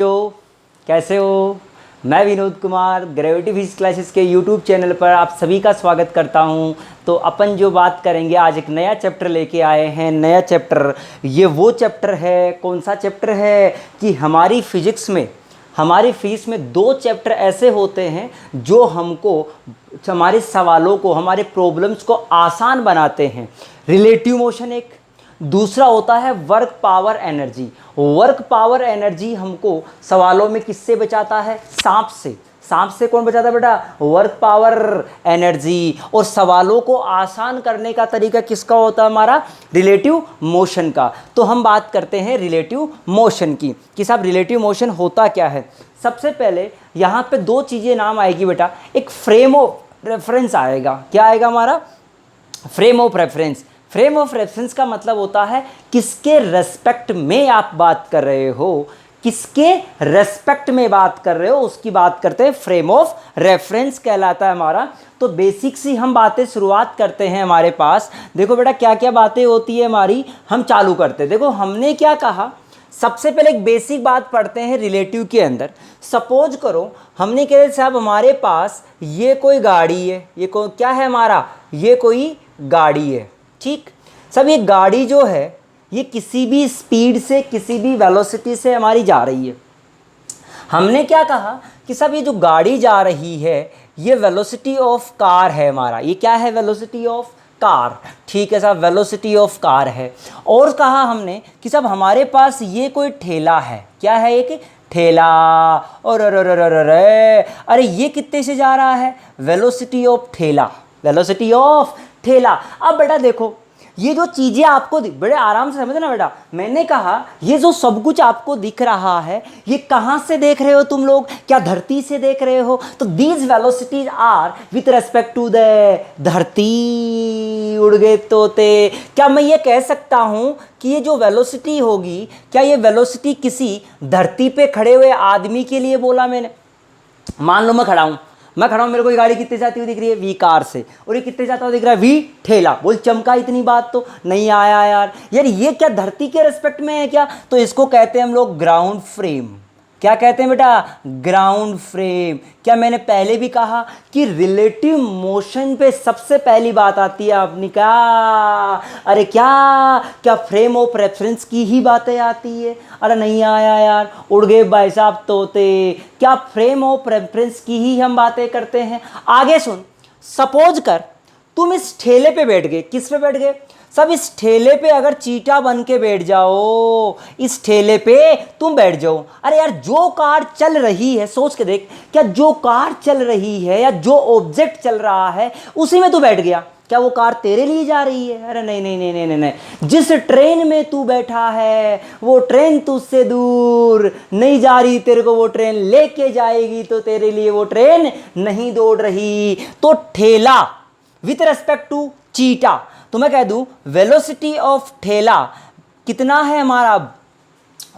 हो, कैसे हो। मैं Vinod Kumar gravity physics classes के यूट्यूब चैनल पर आप सभी का स्वागत करता हूं। तो अपन जो बात करेंगे आज एक नया चैप्टर लेके आए हैं। नया चैप्टर, ये वो चैप्टर है, कौन सा चैप्टर है कि हमारी फिजिक्स में दो चैप्टर ऐसे होते हैं जो हमको हमारे सवालों को, हमारे प्रॉब्लम्स को आसान बनाते हैं। रिलेटिव मोशन एक, दूसरा होता है work power energy. Work power energy हमको सवालों में किससे बचाता है? सांप से। सांप से कौन बचाता है बेटा? Work power energy. और सवालों को आसान करने का तरीका किसका होता है? हमारा रिलेटिव मोशन का। तो हम बात करते हैं रिलेटिव मोशन की कि साहब रिलेटिव मोशन होता क्या है। सबसे पहले यहाँ पे दो चीज़ें नाम आएगी बेटा। एक फ्रेम ऑफ रेफरेंस आएगा। क्या आएगा हमारा? Frame of reference. Frame of reference का मतलब होता है किसके रेस्पेक्ट में आप बात कर रहे हो, किसके रेस्पेक्ट में बात कर रहे हो उसकी बात करते हैं। फ्रेम ऑफ रेफरेंस कहलाता है हमारा। तो बेसिक सी हम बातें शुरुआत करते हैं। हमारे पास देखो बेटा क्या क्या बातें होती है हमारी, हम चालू करते हैं। देखो हमने क्या कहा, सबसे पहले एक बेसिक बात पढ़ते हैं रिलेटिव के अंदर। सपोज करो हमने कह रहे साहब हमारे पास ये कोई गाड़ी है, ये क्या है हमारा? ये कोई गाड़ी है, ठीक। सब ये गाड़ी जो है ये किसी भी स्पीड से, किसी भी वेलोसिटी से हमारी जा रही है। हमने क्या कहा कि सब ये जो गाड़ी जा रही है ये वेलोसिटी ऑफ कार है हमारा। ये क्या है? वेलोसिटी ऑफ कार, ठीक है साहब, वेलोसिटी ऑफ कार है। और कहा हमने कि सब हमारे पास ये कोई ठेला है। क्या है? एक ठेला। और अरे ये कितने से जा रहा है? वेलोसिटी ऑफ ठेला, वेलोसिटी ऑफ ठेला। अब बेटा देखो ये जो चीज़ें आपको बड़े आराम से समझना बेटा। मैंने कहा ये जो सब कुछ आपको दिख रहा है ये कहाँ से देख रहे हो तुम लोग? क्या धरती से देख रहे हो? तो these velocities are with respect to the धरती। उड़ गए तोते। क्या मैं ये कह सकता हूँ कि ये जो वेलोसिटी होगी, क्या ये वेलोसिटी किसी धरती पे खड़े हुए आदमी के लिए बोला मैंने? मान लो मैं खड़ा हूँ, मेरे को ये गाड़ी कितने जाती हुई दिख रही है? वी कार से। और ये कितने जाता हुआ दिख रहा है? वी ठेला। बोल चमका इतनी बात तो नहीं आया यार। ये क्या धरती के रिस्पेक्ट में है क्या? तो इसको कहते हैं हम लोग ग्राउंड फ्रेम। क्या कहते हैं बेटा? Ground frame. क्या मैंने पहले भी कहा कि रिलेटिव मोशन पे सबसे पहली बात आती है अपनी क्या? अरे क्या फ्रेम ऑफ रेफरेंस की ही बातें आती है? अरे नहीं आया यार, उड़ गए भाई साहब तोते। क्या फ्रेम ऑफ रेफरेंस की ही हम बातें करते हैं? आगे सुन। सपोज कर तुम इस ठेले पे बैठ गए। किस पे बैठ गए? सब इस ठेले पे अगर चीटा बन के बैठ जाओ, इस ठेले पे तुम बैठ जाओ। अरे यार जो कार चल रही है, सोच के देख, क्या जो कार चल रही है या जो ऑब्जेक्ट चल रहा है उसी में तू बैठ गया? क्या वो कार तेरे लिए जा रही है? अरे नहीं नहीं नहीं नहीं नहीं। जिस ट्रेन में तू बैठा है वो ट्रेन तुझसे दूर नहीं जा रही, तेरे को वो ट्रेन लेके जाएगी, तो तेरे लिए वो ट्रेन नहीं दौड़ रही। तो ठेला विथ रेस्पेक्ट टू चीटा, तो मैं कह दूं वेलोसिटी ऑफ ठेला कितना है हमारा?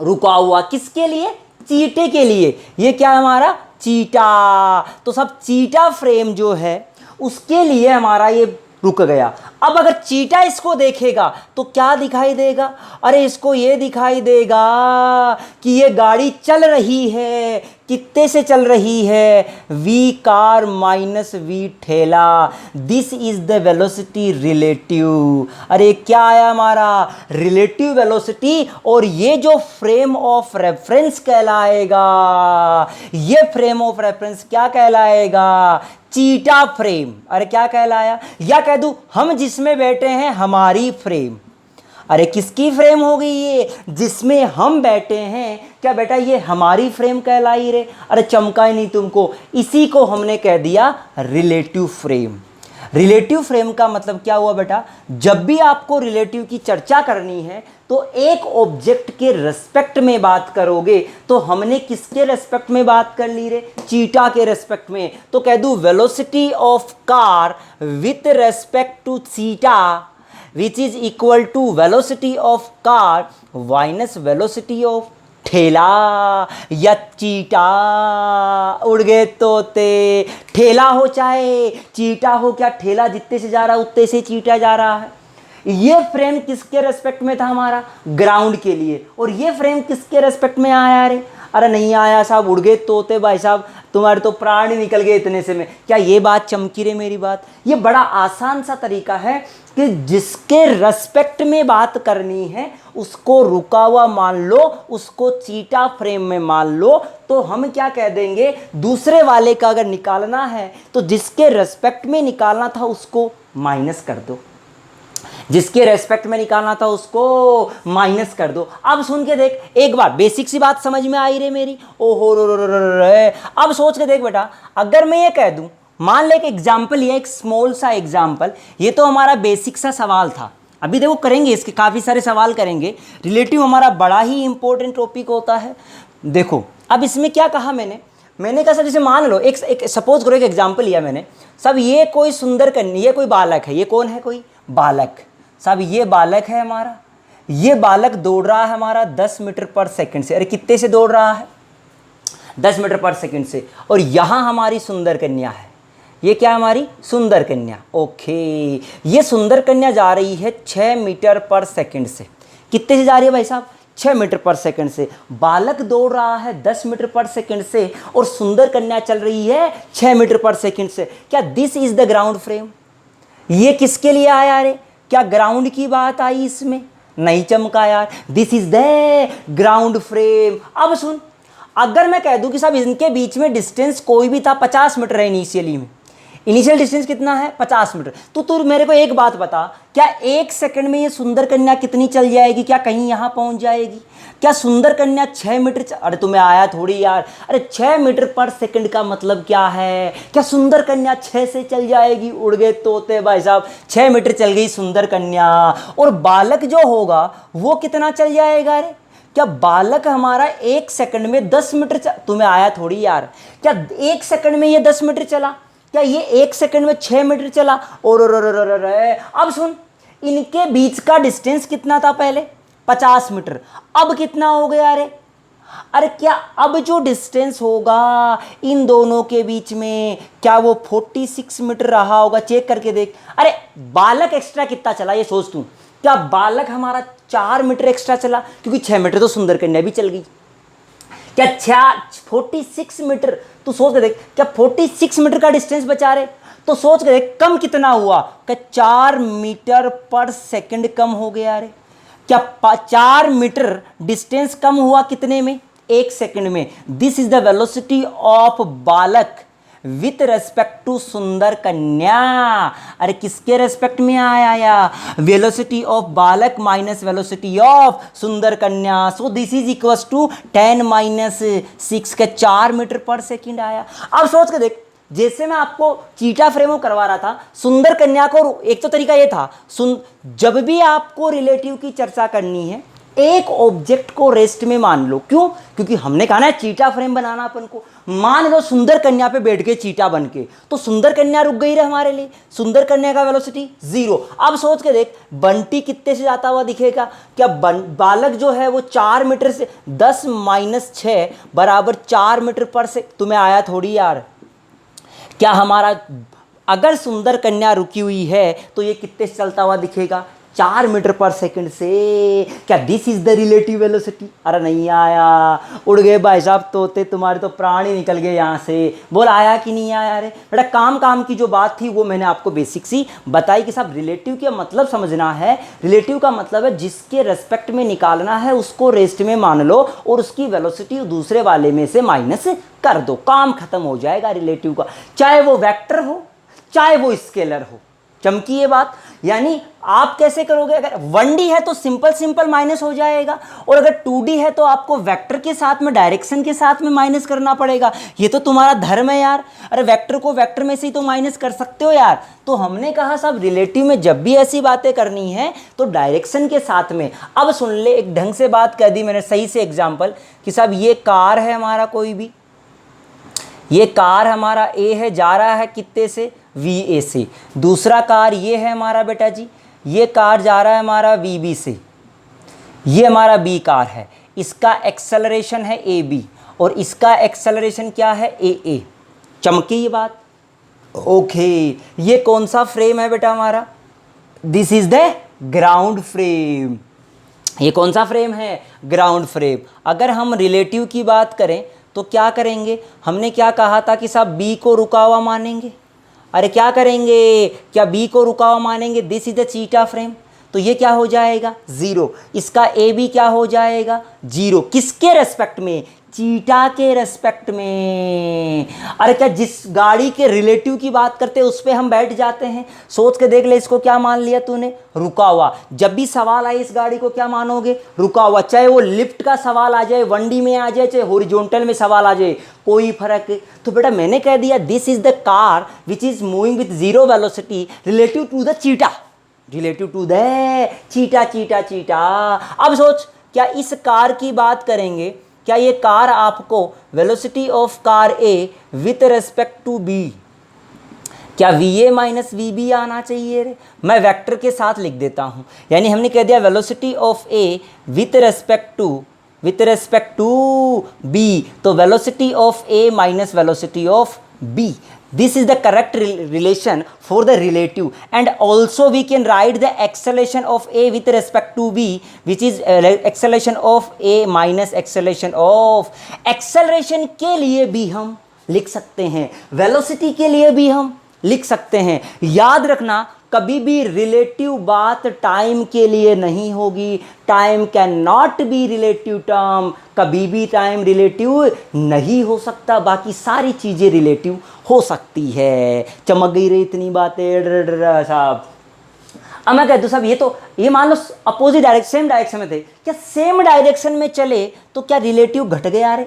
रुका हुआ। किसके लिए? चीटे के लिए। ये क्या है हमारा? चीटा। तो सब चीटा फ्रेम जो है उसके लिए हमारा ये रुक गया। अब अगर चीटा इसको देखेगा तो क्या दिखाई देगा? अरे इसको ये दिखाई देगा कि ये गाड़ी चल रही है। कितने से चल रही है? वी कार माइनस वी ठेला। This is the velocity relative. अरे क्या आया हमारा? Relative velocity. और ये जो फ्रेम ऑफ रेफरेंस कहलाएगा, ये फ्रेम ऑफ रेफरेंस क्या कहलाएगा? चीटा फ्रेम। अरे क्या कहलाया? या कह दूं हम जिसमें बैठे हैं हमारी फ्रेम। अरे किसकी फ्रेम होगी ये? जिसमें हम बैठे हैं। क्या बेटा ये हमारी फ्रेम कहलाई रे? अरे चमका ही नहीं तुमको। इसी को हमने कह दिया रिलेटिव फ्रेम। रिलेटिव फ्रेम का मतलब क्या हुआ बेटा? जब भी आपको रिलेटिव की चर्चा करनी है तो एक ऑब्जेक्ट के रेस्पेक्ट में बात करोगे। तो हमने किसके रेस्पेक्ट में बात कर ली रे? चीटा के रेस्पेक्ट में। तो कह दूं velocity of car with respect to cheetah which is equal to velocity of car minus velocity of ठेला या चीटा। उड़ गए तोते। ठेला हो चाहे चीटा हो, क्या ठेला जितने से जा रहा है उतने से चीटा जा रहा है? ये फ्रेम किसके रेस्पेक्ट में था? हमारा ग्राउंड के लिए। और ये फ्रेम किसके रेस्पेक्ट में आया रे? अरे नहीं आया साहब, उड़ गए तोते भाई साहब, तुम्हारे तो प्राण ही निकल गए इतने से में। क्या ये बात चमकी रे मेरी बात? ये बड़ा आसान सा तरीका है कि जिसके रेस्पेक्ट में बात करनी है उसको रुका हुआ मान लो, उसको चीटा फ्रेम में मान लो। तो हम क्या कह देंगे, दूसरे वाले का अगर निकालना है तो जिसके रेस्पेक्ट में निकालना था उसको माइनस कर दो, जिसके रेस्पेक्ट में निकालना था उसको माइनस कर दो। अब सुन के देख, एक बार बेसिक सी बात समझ में आई रे मेरी? ओहो रो रो रो रो रे। अब सोच के देख बेटा, अगर मैं ये कह दूं, मान ले एक एग्जाम्पल, ये एक स्मॉल सा एग्जाम्पल, ये तो हमारा बेसिक सा सवाल था। अभी देखो करेंगे, इसके काफ़ी सारे सवाल करेंगे। रिलेटिव हमारा बड़ा ही इंपॉर्टेंट टॉपिक होता है। देखो अब इसमें क्या कहा मैंने कहा सर, जैसे मान लो एक सपोज करो, एक एग्जाम्पल लिया मैंने। सब ये कोई सुंदर कन्या, ये कोई बालक है, ये कौन है? कोई बालक। सब ये बालक है हमारा, ये बालक दौड़ रहा है हमारा 10 मीटर पर सेकंड से। अरे कितने से दौड़ रहा है? 10 मीटर पर सेकंड से। और यहाँ हमारी सुंदर कन्या है, ये क्या हमारी सुंदर कन्या। ओके, ये सुंदर कन्या जा रही है 6 मीटर पर सेकंड से। कितने से जा रही है भाई साहब? 6 मीटर पर सेकंड से। बालक दौड़ रहा है 10 मीटर पर सेकंड से और सुंदर कन्या चल रही है 6 मीटर पर सेकंड से। क्या this is the ground frame? ये किसके लिए आया रे? क्या ग्राउंड की बात आई इसमें? नहीं चमका यार। This is the ground frame. अब सुन, अगर मैं कह दूं कि साहब इनके बीच में डिस्टेंस कोई भी था, 50 मीटर है इनिशियली में, इनिशियल डिस्टेंस कितना है? 50 मीटर। तो तू मेरे को एक बात बता, क्या 1 सेकंड में ये सुंदर कन्या कितनी चल जाएगी? क्या कहीं यहाँ पहुँच जाएगी? क्या सुंदर कन्या 6 मीटर अरे तुम्हें आया थोड़ी यार। अरे 6 मीटर पर सेकंड का मतलब क्या है? क्या सुंदर कन्या 6 से चल जाएगी? उड़ गए तोते भाई साहब, 6 मीटर चल गई सुंदर कन्या। और बालक जो होगा वो कितना चल जाएगा? अरे क्या बालक हमारा 1 सेकंड में 10 मीटर तुम्हें आया थोड़ी यार। क्या 1 सेकंड में ये 10 मीटर चला? क्या ये 1 सेकंड में 6 मीटर चला? और अब सुन, इनके बीच का डिस्टेंस कितना था पहले? 50 मीटर। अब कितना हो गया? अरे क्या अब जो डिस्टेंस होगा इन दोनों के बीच में, क्या वो 46 मीटर रहा होगा? चेक करके देख। अरे बालक एक्स्ट्रा कितना चला ये सोच तू। क्या बालक हमारा 4 मीटर एक्स्ट्रा चला? क्योंकि 6 मीटर तो सुंदर कन्या भी चल गई। क्या 46 मीटर? तू सोच के देख, क्या 46 मीटर का डिस्टेंस बचा रहे? तो सोच के देख कम कितना हुआ? क्या 4 मीटर पर सेकंड कम हो गया? रे क्या 4 मीटर डिस्टेंस कम हुआ कितने में? 1 सेकंड में। This is the velocity of बालक विथ रेस्पेक्ट टू सुंदर कन्या। अरे किसके रेस्पेक्ट में आया या? वेलोसिटी ऑफ बालक माइनस वेलोसिटी ऑफ सुंदर कन्या। So this is equals to 10-6 का 4 मीटर पर सेकंड आया। अब सोच के देख, जैसे मैं आपको चीटा फ्रेमो करवा रहा था, सुंदर कन्या को एक तो तरीका ये था, जब भी आपको रिलेटिव की चर्चा करनी है एक ऑब्जेक्ट को रेस्ट में मान लो। क्यों? क्योंकि हमने कहा ना चीटा फ्रेम बनाना अपन को। मान लो सुंदर कन्या पे बैठ के चीटा बन के, तो सुंदर कन्या रुक गई रहे हमारे लिए। सुंदर कन्या का वेलोसिटी 0। अब सोच के देख, बंटी कितने से जाता हुआ दिखेगा? क्या बालक जो है वो 4 मीटर से 10-6 बराबर 4 मीटर पर से। तुम्हें आया थोड़ी यार। क्या हमारा अगर सुंदर कन्या रुकी हुई है तो ये कितने से चलता हुआ दिखेगा? 4 मीटर पर सेकंड से। क्या this is the relative velocity? अरे नहीं आया। उड़ गए भाई साहब तोते, तुम्हारे तो प्राण ही निकल गए यहाँ से। बोल आया कि नहीं आया? अरे बेटा काम की जो बात थी वो मैंने आपको बेसिक सी बताई कि साहब रिलेटिव का मतलब समझना है। रिलेटिव का मतलब है जिसके रेस्पेक्ट में निकालना है उसको रेस्ट में मान लो और उसकी वेलोसिटी दूसरे वाले में से माइनस कर दो, काम खत्म हो जाएगा रिलेटिव का। चाहे वो वेक्टर हो चाहे वो स्केलर हो। चमकी ये बात? यानी आप कैसे करोगे? अगर 1D है तो सिंपल माइनस हो जाएगा, और अगर 2D है तो आपको वेक्टर के साथ में डायरेक्शन के साथ में माइनस करना पड़ेगा। ये तो तुम्हारा धर्म है यार। अरे वेक्टर को वेक्टर में से ही तो माइनस कर सकते हो यार। तो हमने कहा साहब रिलेटिव में जब भी ऐसी बातें करनी है तो डायरेक्शन के साथ में। अब सुन ले, एक ढंग से बात कर दी मैंने, सही से एग्जाम्पल कि साहब ये कार है हमारा, कोई भी ये कार हमारा ए है, जा रहा है कितने से? VA से। दूसरा कार ये है हमारा बेटा जी, ये कार जा रहा है हमारा VB से। ये हमारा B कार है, इसका एक्सेलरेशन है AB और इसका एक्सेलरेशन क्या है? AA। चमकी ये बात? ओके, ये कौन सा फ्रेम है बेटा हमारा? This is the ground frame. ये कौन सा फ्रेम है? Ground frame. अगर हम रिलेटिव की बात करें तो क्या करेंगे? हमने क्या कहा था कि साहब बी को रुका हुआ मानेंगे। अरे क्या करेंगे? क्या बी को रुका हुआ मानेंगे? This is the cheetah frame. तो ये क्या हो जाएगा? 0। इसका ए बी क्या हो जाएगा? 0। किसके रेस्पेक्ट में? चीटा के रेस्पेक्ट में। अरे क्या जिस गाड़ी के रिलेटिव की बात करते हैं उस पर हम बैठ जाते हैं? सोच के देख ले, इसको क्या मान लिया तूने? रुका हुआ। जब भी सवाल आए इस गाड़ी को क्या मानोगे? रुका हुआ। चाहे वो लिफ्ट का सवाल आ जाए, 1D में आ जाए, चाहे हॉरिजॉन्टल में सवाल आ जाए, कोई फर्क नहीं। तो बेटा मैंने कह दिया this is the car which is moving with 0 velocity relative to the cheetah, relative to the cheetah cheetah cheetah. अब सोच, क्या इस कार की बात करेंगे, क्या ये कार आपको velocity of car A with respect to B, क्या VA माइनस VB आना चाहिए रे? मैं वेक्टर के साथ लिख देता हूँ। यानी हमने कह दिया velocity of A with respect to B, तो velocity of A minus velocity of B। This is the correct relation for the relative, and also we can write the acceleration of A with respect to B, which is acceleration of A minus acceleration of। acceleration के लिए भी हम लिख सकते हैं, velocity के लिए भी हम लिख सकते हैं। याद रखना कभी भी रिलेटिव बात टाइम के लिए नहीं होगी। Time can not be relative term. कभी भी टाइम रिलेटिव नहीं हो सकता, बाकी सारी चीज़ें रिलेटिव हो सकती है। चमक गई रे इतनी बातें साहब। अब मैं कहता हूँ साहब ये मान लो अपोजिट डायरेक्शन, सेम डायरेक्शन में थे, क्या सेम डायरेक्शन में चले तो क्या रिलेटिव घट गया? रे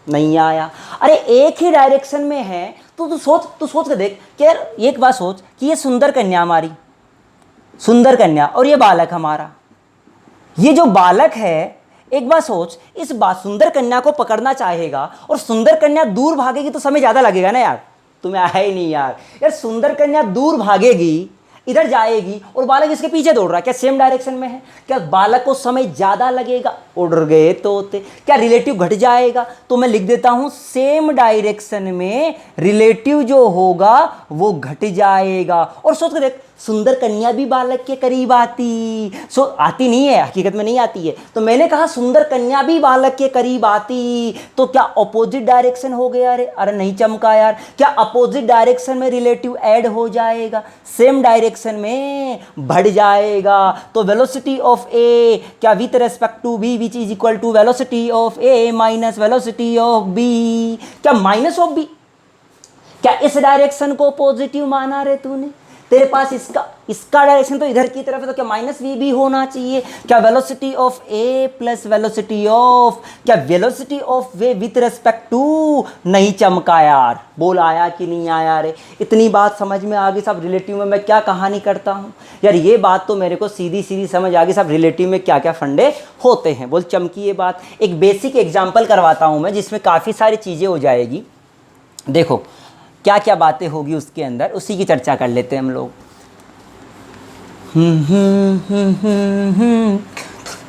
नहीं आया। अरे एक ही डायरेक्शन में है तो तू सोच के देख कि यार एक बात सोच कि ये सुंदर कन्या हमारी, सुंदर कन्या, और ये बालक हमारा। ये जो बालक है, एक बात सोच, इस बात सुंदर कन्या को पकड़ना चाहेगा और सुंदर कन्या दूर भागेगी तो समय ज़्यादा लगेगा ना यार। तुम्हें आया ही नहीं यार। यार सुंदर कन्या दूर भागेगी, इधर जाएगी और बालक इसके पीछे दौड़ रहा है, क्या सेम डायरेक्शन में है? क्या बालक को समय ज़्यादा लगेगा? उड़ गए तोते। क्या रिलेटिव घट जाएगा? तो मैं लिख देता हूँ सेम डायरेक्शन में रिलेटिव जो होगा वो घट जाएगा। और सोच के देख, सुंदर कन्या भी बालक के करीब आती, आती नहीं है, हकीकत में नहीं आती है। तो मैंने कहा सुंदर कन्या भी बालक के करीब आती, तो क्या अपोजिट डायरेक्शन हो गया? अरे नहीं चमका यार। क्या अपोजिट डायरेक्शन में रिलेटिव ऐड हो जाएगा? सेम डायरेक्शन में बढ़ जाएगा। तो वेलोसिटी ऑफ ए क्या with respect to B which is equal to velocity of A minus velocity of B. क्या माइनस ऑफ बी? क्या इस डायरेक्शन को पॉजिटिव माना रे तूने? तेरे पास इसका डायरेक्शन तो इधर की तरफ है, तो क्या माइनस वी भी होना चाहिए? क्या velocity of A plus velocity of, क्या velocity of B with respect to? नहीं चमका यार। बोल आया कि नहीं आया रे? इतनी बात समझ में आ गई सब। रिलेटिव में मैं क्या कहानी करता हूँ यार, ये बात तो मेरे को सीधी सीधी समझ आ गई सब। रिलेटिव में क्या क्या फंडे होते हैं, बोल चमकी ये बात। एक बेसिक एग्जाम्पल करवाता हूँ मैं, जिसमें काफ़ी सारी चीज़ें हो जाएगी। देखो क्या क्या बातें होगी उसके अंदर, उसी की चर्चा कर लेते हैं हम लोग।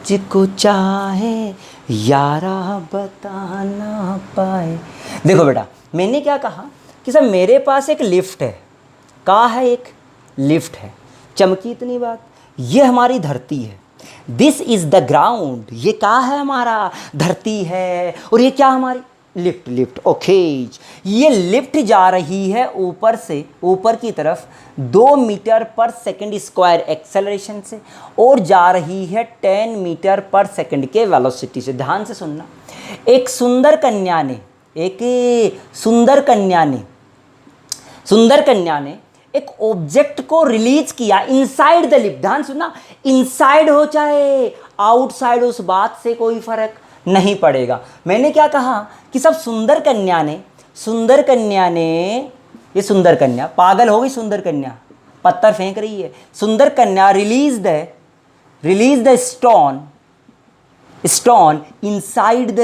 तुझको चाहे यारा बता ना पाए। देखो बेटा, मैंने क्या कहा कि सब मेरे पास एक लिफ्ट है। कहाँ है? एक लिफ्ट है। चमकी इतनी बात। ये हमारी धरती है। This is the ground. ये कहाँ है? हमारा धरती है। और ये क्या हमारी लिफ्ट। ओके, ये लिफ्ट जा रही है ऊपर से, ऊपर की तरफ 2 मीटर पर सेकंड स्क्वायर एक्सेलरेशन से, और जा रही है 10 मीटर पर सेकंड के वेलोसिटी से। ध्यान से सुनना। एक सुंदर कन्या ने एक ऑब्जेक्ट को रिलीज किया इनसाइड द लिफ्ट। ध्यान सुनना, इनसाइड हो चाहे आउटसाइड, उस बात से कोई फर्क नहीं पड़ेगा। मैंने क्या कहा कि सब सुंदर कन्या ने ये सुंदर कन्या पागल हो गई। सुंदर कन्या पत्थर फेंक रही है। सुंदर कन्या release the stone inside the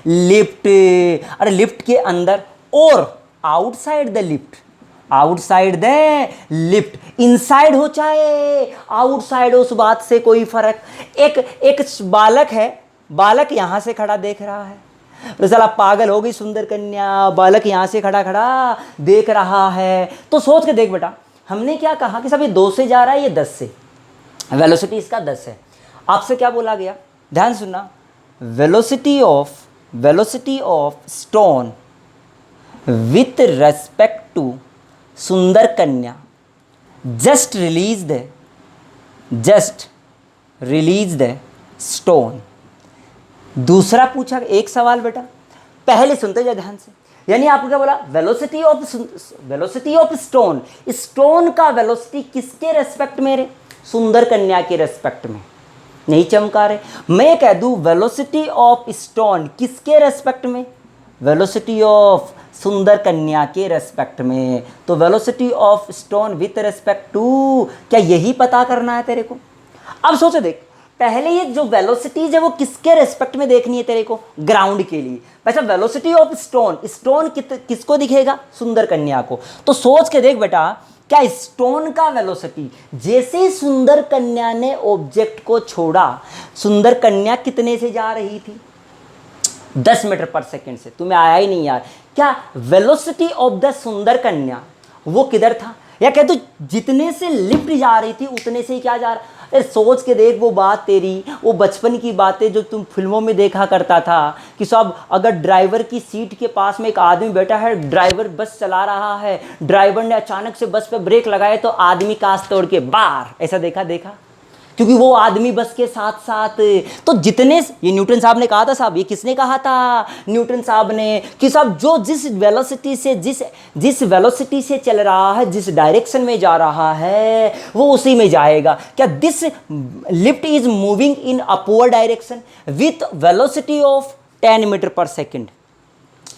lift. अरे लिफ्ट के अंदर और आउटसाइड द लिफ्ट। इनसाइड हो चाहे आउटसाइड, उस बात से कोई फर्क। एक बालक है, बालक यहां से खड़ा देख रहा है। तो साला पागल हो गई सुंदर कन्या, बालक यहां से खड़ा देख रहा है। तो सोच के देख बेटा, हमने क्या कहा कि सब ये 2 से जा रहा है, ये 10 से, वेलोसिटी इसका 10 है। आपसे क्या बोला गया, ध्यान सुनना, velocity of stone with respect to सुंदर कन्या जस्ट रिलीज द स्टोन। दूसरा पूछा एक सवाल बेटा, पहले सुनते जाए ध्यान से, यानी आपको क्या बोला, वेलोसिटी ऑफ स्टोन, स्टोन का वेलोसिटी किसके रेस्पेक्ट में रे, सुंदर कन्या के रेस्पेक्ट में, नहीं चमका रहे। मैं कह दूं वेलोसिटी ऑफ स्टोन किसके रेस्पेक्ट में, वेलोसिटी ऑफ सुंदर कन्या के रेस्पेक्ट में, तो velocity of stone with respect to, क्या यही पता करना है तेरे को। अब सोचो देख, पहले ये जो वेलोसिटीज है वो किसके रेस्पेक्ट में देखनी है तेरे को, ग्राउंड के लिए। अच्छा वेलोसिटी ऑफ स्टोन किसको दिखेगा, सुंदर कन्या को। तो सोच के देख बेटा, क्या स्टोन का वेलोसिटी, जैसे ही सुंदर कन्या ने ऑब्जेक्ट को छोड़ा, सुंदर कन्या कितने से जा रही थी, 10 मीटर पर सेकेंड से। तुम्हें आया ही नहीं यार, क्या वेलोसिटी ऑफ द सुंदर कन्या वो किधर था, या कह तू जितने से लिफ्ट जा रही थी उतने से ही क्या जा रहा। अरे सोच के देख वो बात तेरी, वो बचपन की बातें जो तुम फिल्मों में देखा करता था कि सब, अगर ड्राइवर की सीट के पास में एक आदमी बैठा है, ड्राइवर बस चला रहा है, ड्राइवर ने अचानक से बस पे ब्रेक लगाए तो आदमी कांच तोड़ के बाहर, ऐसा देखा, क्योंकि वो आदमी बस के साथ साथ। तो जितने, ये न्यूटन साहब ने कहा था साहब, ये किसने कहा था, न्यूटन साहब ने, कि साहब जो जिस वेलोसिटी से चल रहा है, जिस डायरेक्शन में जा रहा है वो उसी में जाएगा। क्या this lift is moving in upward direction with velocity of 10 metre per second,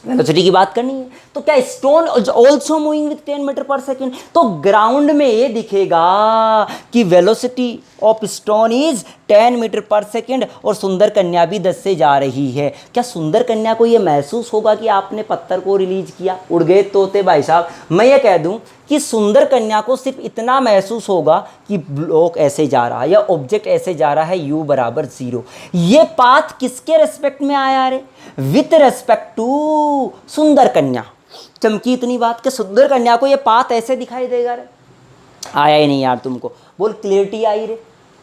velocity की बात करनी है। तो क्या stone also moving with 10 metre per second, तो ग्राउंड में ये दिखेगा कि velocity of stone is 10 metre per second और सुंदर कन्या भी 10 से जा रही है। क्या सुंदर कन्या को ये महसूस होगा कि आपने पत्थर को रिलीज किया, उड़ गए तोते भाई साहब। मैं ये कह दूं कि सुंदर कन्या को सिर्फ इतना महसूस होगा कि ब्लॉक ऐसे जा रहा है या ऑब्जेक्ट ऐसे जा रहा है, u बराबर 0। ये पाथ किसके रेस्पेक्ट में आया रे, विथ रेस्पेक्ट टू सुंदर कन्या। चमकी इतनी बात कि सुंदर कन्या को ये पाथ ऐसे दिखाई देगा रे, आया ही नहीं यार तुमको, बोल क्लियरिटी आई रे,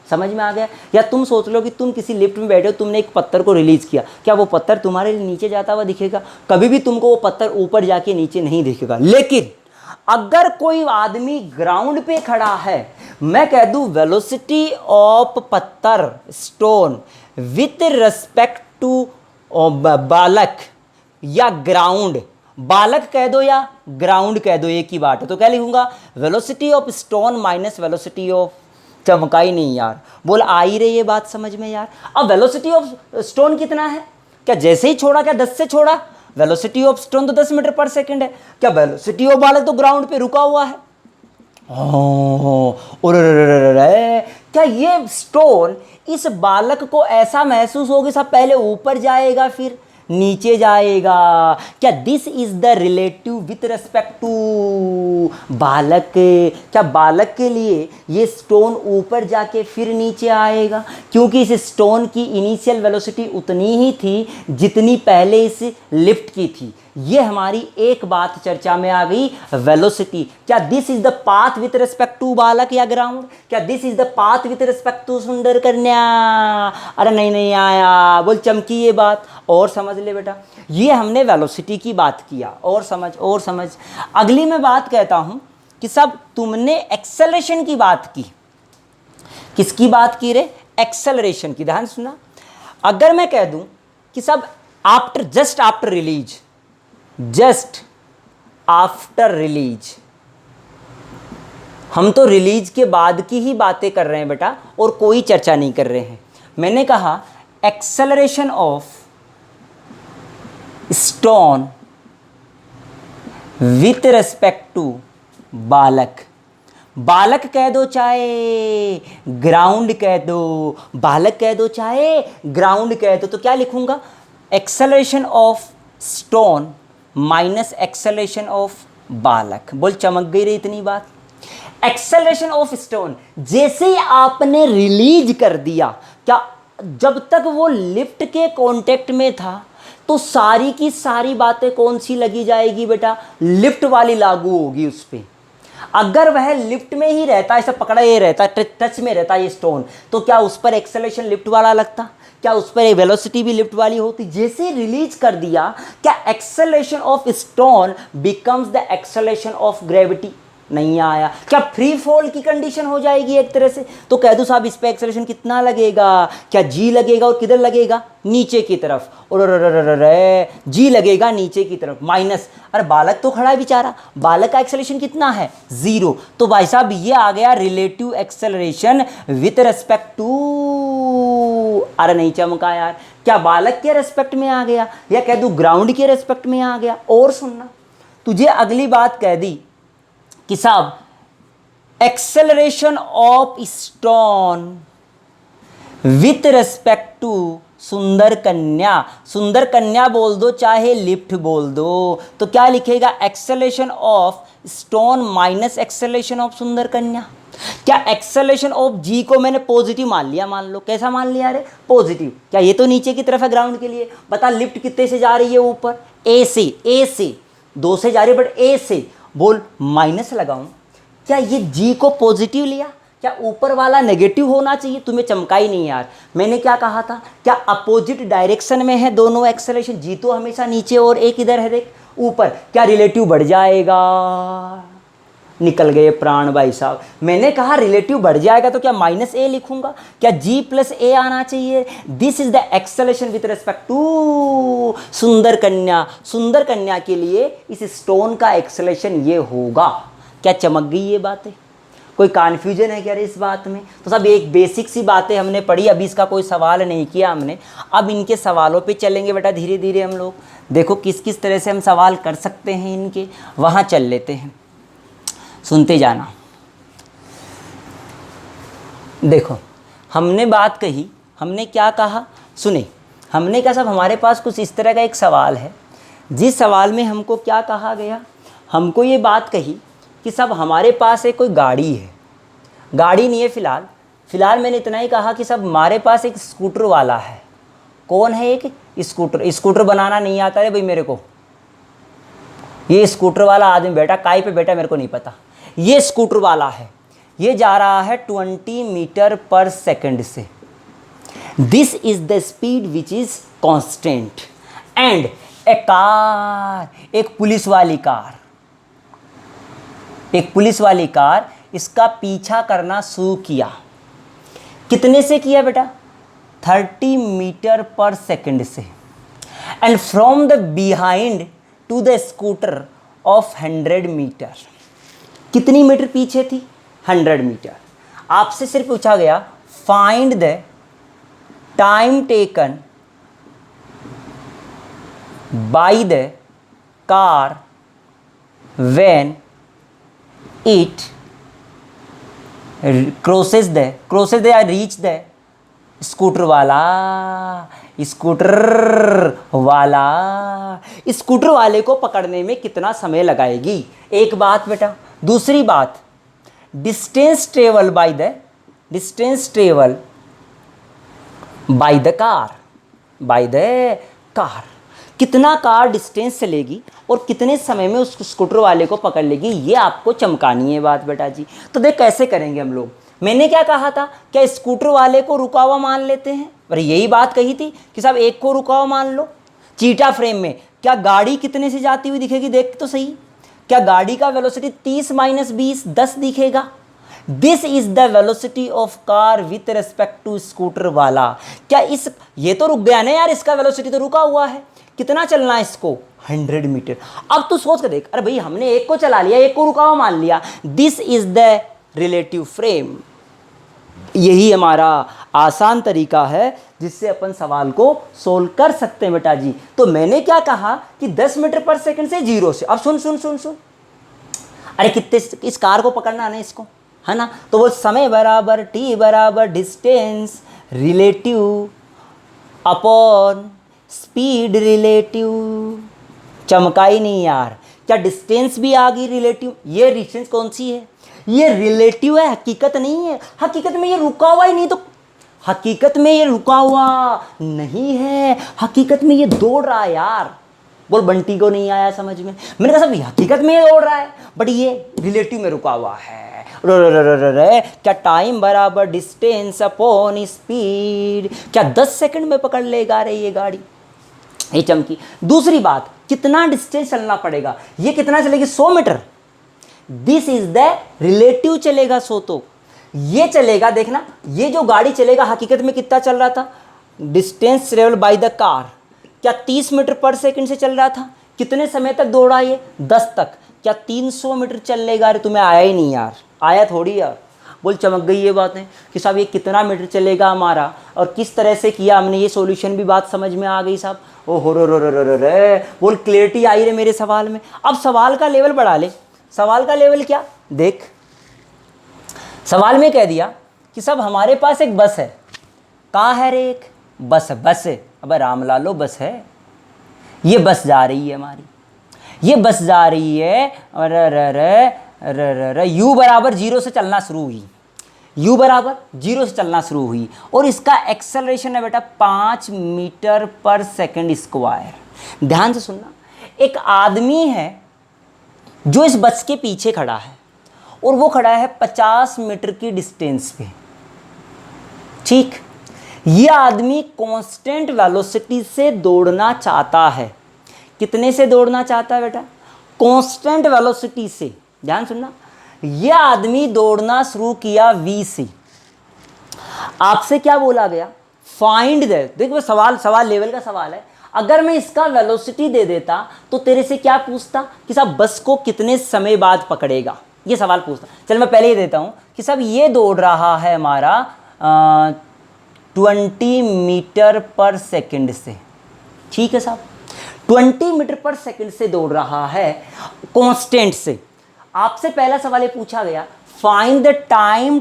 समझ में आ गया। या तुम सोच लो कि तुम किसी लिफ्ट में बैठे हो, तुमने एक पत्थर को रिलीज किया, क्या वो पत्थर तुम्हारे लिए नीचे जाता हुआ दिखेगा, कभी भी तुमको वो पत्थर ऊपर जाके नीचे नहीं दिखेगा। लेकिन अगर कोई आदमी ग्राउंड पे खड़ा है, मैं कह दूं वेलोसिटी ऑफ पत्थर स्टोन विथ रेस्पेक्ट टू बालक या ग्राउंड, बालक कह दो या ग्राउंड कह दो, एक ही बात है। तो क्या लिखूंगा, velocity of stone minus velocity of, चमका ही नहीं यार, बोल आई रही ये बात समझ में यार। अब वेलोसिटी ऑफ स्टोन कितना है, क्या जैसे ही छोड़ा, क्या 10 से छोड़ा, वेलोसिटी ऑफ स्टोन तो 10 मीटर पर सेकंड है, क्या वेलोसिटी ऑफ बालक तो ग्राउंड पे रुका हुआ है। क्या ये स्टोन इस बालक को ऐसा महसूस होगी सब पहले ऊपर जाएगा फिर नीचे जाएगा, क्या this is the relative with respect to बालक, क्या बालक के लिए ये स्टोन ऊपर जाके फिर नीचे आएगा, क्योंकि इस स्टोन की इनिशियल वेलोसिटी उतनी ही थी जितनी पहले इस लिफ्ट की थी। ये हमारी एक बात चर्चा में आ गई, वेलोसिटी। क्या this is the path with respect to बालक या ग्राउंड, क्या this is the path with respect to सुंदर कन्या, अरे नहीं आया, बोल चमकी ये बात। और समझ ले बेटा, ये हमने वेलोसिटी की बात किया, और समझ। अगली मैं बात कहता हूं कि सब तुमने एक्सेलरेशन की बात की, किसकी बात की रे, एक्सेलरेशन की। ध्यान सुना, अगर मैं कह दूं कि सब जस्ट आफ्टर रिलीज, हम तो रिलीज के बाद की ही बातें कर रहे हैं बेटा, और कोई चर्चा नहीं कर रहे हैं। मैंने कहा acceleration of stone with respect to बालक, बालक कह दो चाहे ग्राउंड कह दो, बालक कह दो चाहे ग्राउंड कह दो, तो क्या लिखूंगा, acceleration of stone minus acceleration of बालक। बोल चमक गई रही इतनी बात। एक्सेलरेशन ऑफ स्टोन जैसे ही आपने रिलीज कर दिया, क्या जब तक वो लिफ्ट के कांटेक्ट में था तो सारी की सारी बातें कौन सी लगी जाएगी बेटा, लिफ्ट वाली लागू होगी उस पर। अगर वह लिफ्ट में ही रहता, ऐसा पकड़ा ये रहता, टच में रहता ये स्टोन, तो क्या उस पर एक्सेलरेशन लिफ्ट वाला लगता? क्या उस पर वेलोसिटी भी लिफ्ट वाली होती? जैसे रिलीज कर दिया, क्या acceleration of stone becomes the acceleration of gravity? नहीं आया। क्या फ्री फॉल की कंडीशन हो जाएगी एक तरह से? तो कह दो साहब इस पे एक्सेलरेशन कितना लगेगा? क्या जी लगेगा, और किधर लगेगा? नीचे की तरफ। और जी लगेगा नीचे की तरफ, माइनस। अरे बालक तो खड़ा है बेचारा, बालक का एक्सेलरेशन कितना है? 0। तो भाई साहब ये आ गया relative acceleration with respect to, अरे नहीं चमका यार, क्या बालक के रेस्पेक्ट में आ गया, या कह दूं ग्राउंड के रेस्पेक्ट में आ गया? और सुनना, तुझे अगली बात कह दी कि साहब acceleration of stone with respect to सुंदर कन्या, सुंदर कन्या बोल दो चाहे लिफ्ट बोल दो, तो क्या लिखेगा? Acceleration of stone minus acceleration of सुंदर कन्या। क्या एक्सेलरेशन ऑफ जी को मैंने पॉजिटिव मान लिया? मान लो, कैसा मान लिया? अरे पॉजिटिव। क्या ये तो नीचे की तरफ है ग्राउंड के लिए? बता लिफ्ट कितने से जा रही है ऊपर? ए से 2 से जा रही है, बट ए से बोल माइनस लगाऊं। क्या ये जी को पॉजिटिव लिया? क्या ऊपर वाला नेगेटिव होना चाहिए? तुम्हें चमका ही नहीं यार। मैंने क्या कहा था? क्या अपोजिट डायरेक्शन में है दोनों एक्सेलरेशन? जी तो हमेशा नीचे और एक इधर है, देख ऊपर। क्या रिलेटिव बढ़ जाएगा? निकल गए प्राण भाई साहब। मैंने कहा रिलेटिव बढ़ जाएगा, तो क्या माइनस ए लिखूंगा? क्या जी प्लस ए आना चाहिए? This is the acceleration with respect to सुंदर कन्या। सुंदर कन्या के लिए इस स्टोन का एक्सेलरेशन ये होगा। क्या चमक गई ये बातें? कोई कन्फ्यूजन है क्या इस बात में? तो सब एक बेसिक सी बातें हमने पढ़ी, अभी इसका कोई सवाल नहीं किया हमने। अब इनके सवालों पे चलेंगे बेटा धीरे धीरे हम लोग। देखो किस किस तरह से हम सवाल कर सकते हैं इनके, वहाँ चल लेते हैं, सुनते जाना। देखो हमने बात कही, हमने क्या कहा सुने, हमने कहा साहब हमारे पास कुछ इस तरह का एक सवाल है, जिस सवाल में हमको क्या कहा गया, हमको ये बात कही कि साहब हमारे पास एक कोई गाड़ी है, गाड़ी नहीं है फ़िलहाल मैंने इतना ही कहा कि साहब हमारे पास एक स्कूटर वाला है। कौन है? एक स्कूटर बनाना नहीं आता है भाई मेरे को। ये स्कूटर वाला आदमी बैठा काय पे बैठा मेरे को नहीं पता। ये स्कूटर वाला है, ये जा रहा है 20 मीटर पर सेकंड से। This is the speed which is constant and A car, एक पुलिस वाली कार इसका पीछा करना शुरू किया। कितने से किया बेटा? 30 मीटर पर सेकंड से। And from the behind to the scooter of 100 metre. कितनी मीटर पीछे थी? 100 मीटर। आपसे सिर्फ पूछा गया find the time taken by the car when it crosses the reach the scooter वाले को पकड़ने में कितना समय लगाएगी? एक बात बेटा। दूसरी बात, distance travel bye the car, कितना कार डिस्टेंस चलेगी और कितने समय में उस स्कूटर वाले को पकड़ लेगी, ये आपको चमकानी है बात बेटा जी। तो देख कैसे करेंगे हम लोग। मैंने क्या कहा था? क्या स्कूटर वाले को रुका हुआ मान लेते हैं? अरे यही बात कही थी कि साहब एक को रुका हुआ मान लो। चीटा फ्रेम में क्या गाड़ी कितने से जाती हुई दिखेगी? देख तो सही। क्या गाड़ी का वेलोसिटी 30 माइनस 20 10 दिखेगा? This is the velocity of car with respect to scooter वाला। क्या ये तो रुक गया ना यार, इसका वेलोसिटी तो रुका हुआ है। कितना चलना है इसको? 100 मीटर। अब तू सोच कर देख, अरे भाई हमने एक को चला लिया, एक को रुका हुआ मान लिया। This is the relative frame. यही हमारा आसान तरीका है जिससे अपन सवाल को सोल्व कर सकते हैं बेटा जी। तो मैंने क्या कहा कि 10 मीटर पर सेकंड से 0 से। अब सुन, अरे कितने इस कार को पकड़ना है इसको, है ना? तो वो समय बराबर t बराबर distance relative upon speed relative. चमकाई नहीं यार। क्या डिस्टेंस भी आ गई रिलेटिव? ये डिस्टेंस कौन सी है? ये रिलेटिव है, हकीकत नहीं है। हकीकत में ये रुका हुआ ही नहीं, तो हकीकत में ये रुका हुआ नहीं है, हकीकत में ये दौड़ रहा है यार। बोल बंटी को नहीं आया समझ में। मैंने कहा सब हकीकत में ये दौड़ रहा है, बट ये रिलेटिव में रुका हुआ है। क्या टाइम बराबर डिस्टेंस अपॉन स्पीड, क्या 10 सेकंड में पकड़ लेगा रे ये गाड़ी, ये चमकी। दूसरी बात, कितना डिस्टेंस चलना पड़ेगा, ये कितना चलेगी 100 metre, this is the relative चलेगा 100, तो ये चलेगा, देखना ये जो गाड़ी चलेगा हकीकत में कितना चल रहा था, distance travel bye the car, क्या 30 मीटर पर सेकंड से चल रहा था, कितने समय तक दौड़ा ये 10 तक, क्या 300 मीटर चल लेगा। अरे तुम्हें आया ही नहीं यार, आया थोड़ी यार। बोल चमक गई ये बातें कि साहब ये कितना मीटर चलेगा हमारा और किस तरह से किया हमने, ये सॉल्यूशन भी बात समझ में आ गई साहब। ओ हो रे, बोल क्लियरिटी आई रे मेरे सवाल में। अब सवाल का लेवल बढ़ा ले। सवाल का लेवल क्या देख, सवाल में कह दिया कि साहब हमारे पास एक बस है। कहाँ है रे, एक बस है। अब राम लालो बस है, ये बस जा रही है हमारी, ये बस जा रही है और यू बराबर 0 से चलना शुरू हुई, u बराबर 0 से चलना शुरू हुई और इसका एक्सेलरेशन है बेटा 5 मीटर पर सेकंड स्क्वायर। ध्यान से सुनना, एक आदमी है जो इस बस के पीछे खड़ा है और वो खड़ा है 50 मीटर की डिस्टेंस पे, ठीक। ये आदमी कांस्टेंट वेलोसिटी से दौड़ना चाहता है। कितने से दौड़ना चाहता है बेटा, कांस्टेंट वेलोसिटी से। ध्यान सुनना, ये आदमी दौड़ना शुरू किया v से। आपसे क्या बोला गया, फाइंड द, देखो सवाल लेवल का सवाल है। अगर मैं इसका वेलोसिटी दे देता तो तेरे से क्या पूछता कि साहब बस को कितने समय बाद पकड़ेगा, ये सवाल पूछता। चल मैं पहले ही देता हूँ कि साहब ये दौड़ रहा है हमारा 20 मीटर पर सेकंड से, ठीक है साहब, 20 मीटर पर सेकंड से दौड़ रहा है कांस्टेंट से। आपसे पहला सवाल ये पूछा गया, find the time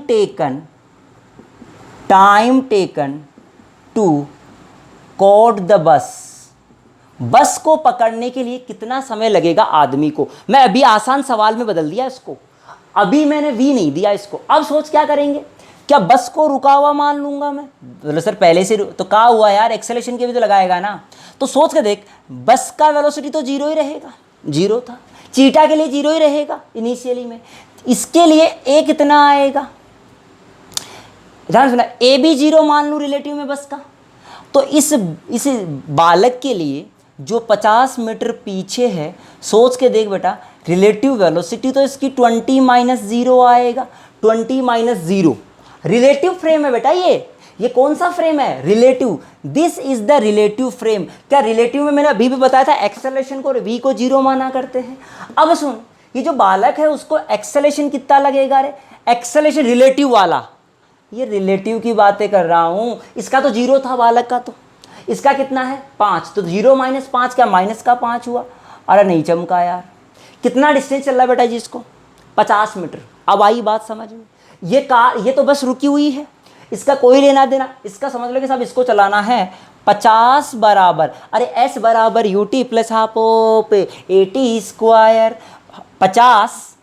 taken to caught the bus को पकड़ने के लिए कितना समय लगेगा आदमी को। मैं अभी आसान सवाल में बदल दिया इसको, अभी मैंने v नहीं दिया इसको। अब सोच क्या करेंगे, क्या बस को रुका हुआ मान लूंगा मैं, बोले सर पहले से तो कहा हुआ यार, एक्सेलरेशन के भी तो लगाएगा ना। तो सोच के देख, बस का वेलोसिटी तो 0 ही रहेगा, 0 था, चीटा के लिए 0 ही रहेगा इनिशियली में, इसके लिए a कितना आएगा, ध्यान सुना, a भी 0 मान लूँ रिलेटिव में बस का। तो इस बालक के लिए जो 50 मीटर पीछे है, सोच के देख बेटा, रिलेटिव वेलोसिटी तो इसकी 20 माइनस 0 आएगा, 20 माइनस 0 रिलेटिव फ्रेम है बेटा। ये कौन सा फ्रेम है, relative, this is the relative frame. क्या रिलेटिव में मैंने अभी भी बताया था एक्सेलरेशन को v को 0 माना करते हैं। अब सुन, ये जो बालक है उसको एक्सेलरेशन कितना लगेगा रे, एक्सेलरेशन रिलेटिव वाला, ये रिलेटिव की बातें कर रहा हूँ, इसका तो 0 था बालक का, तो इसका कितना है 5, तो 0 माइनस 5 क्या माइनस का 5 हुआ। अरे नहीं चमका यार, कितना डिस्टेंस चल रहा है बेटा जी इसको, 50 मीटर। अब आई बात समझ में, ये तो बस रुकी हुई है, इसका कोई लेना देना, इसका समझ लो कि साहब इसको चलाना है 50 बराबर, अरे s बराबर ut plus half of at square, 50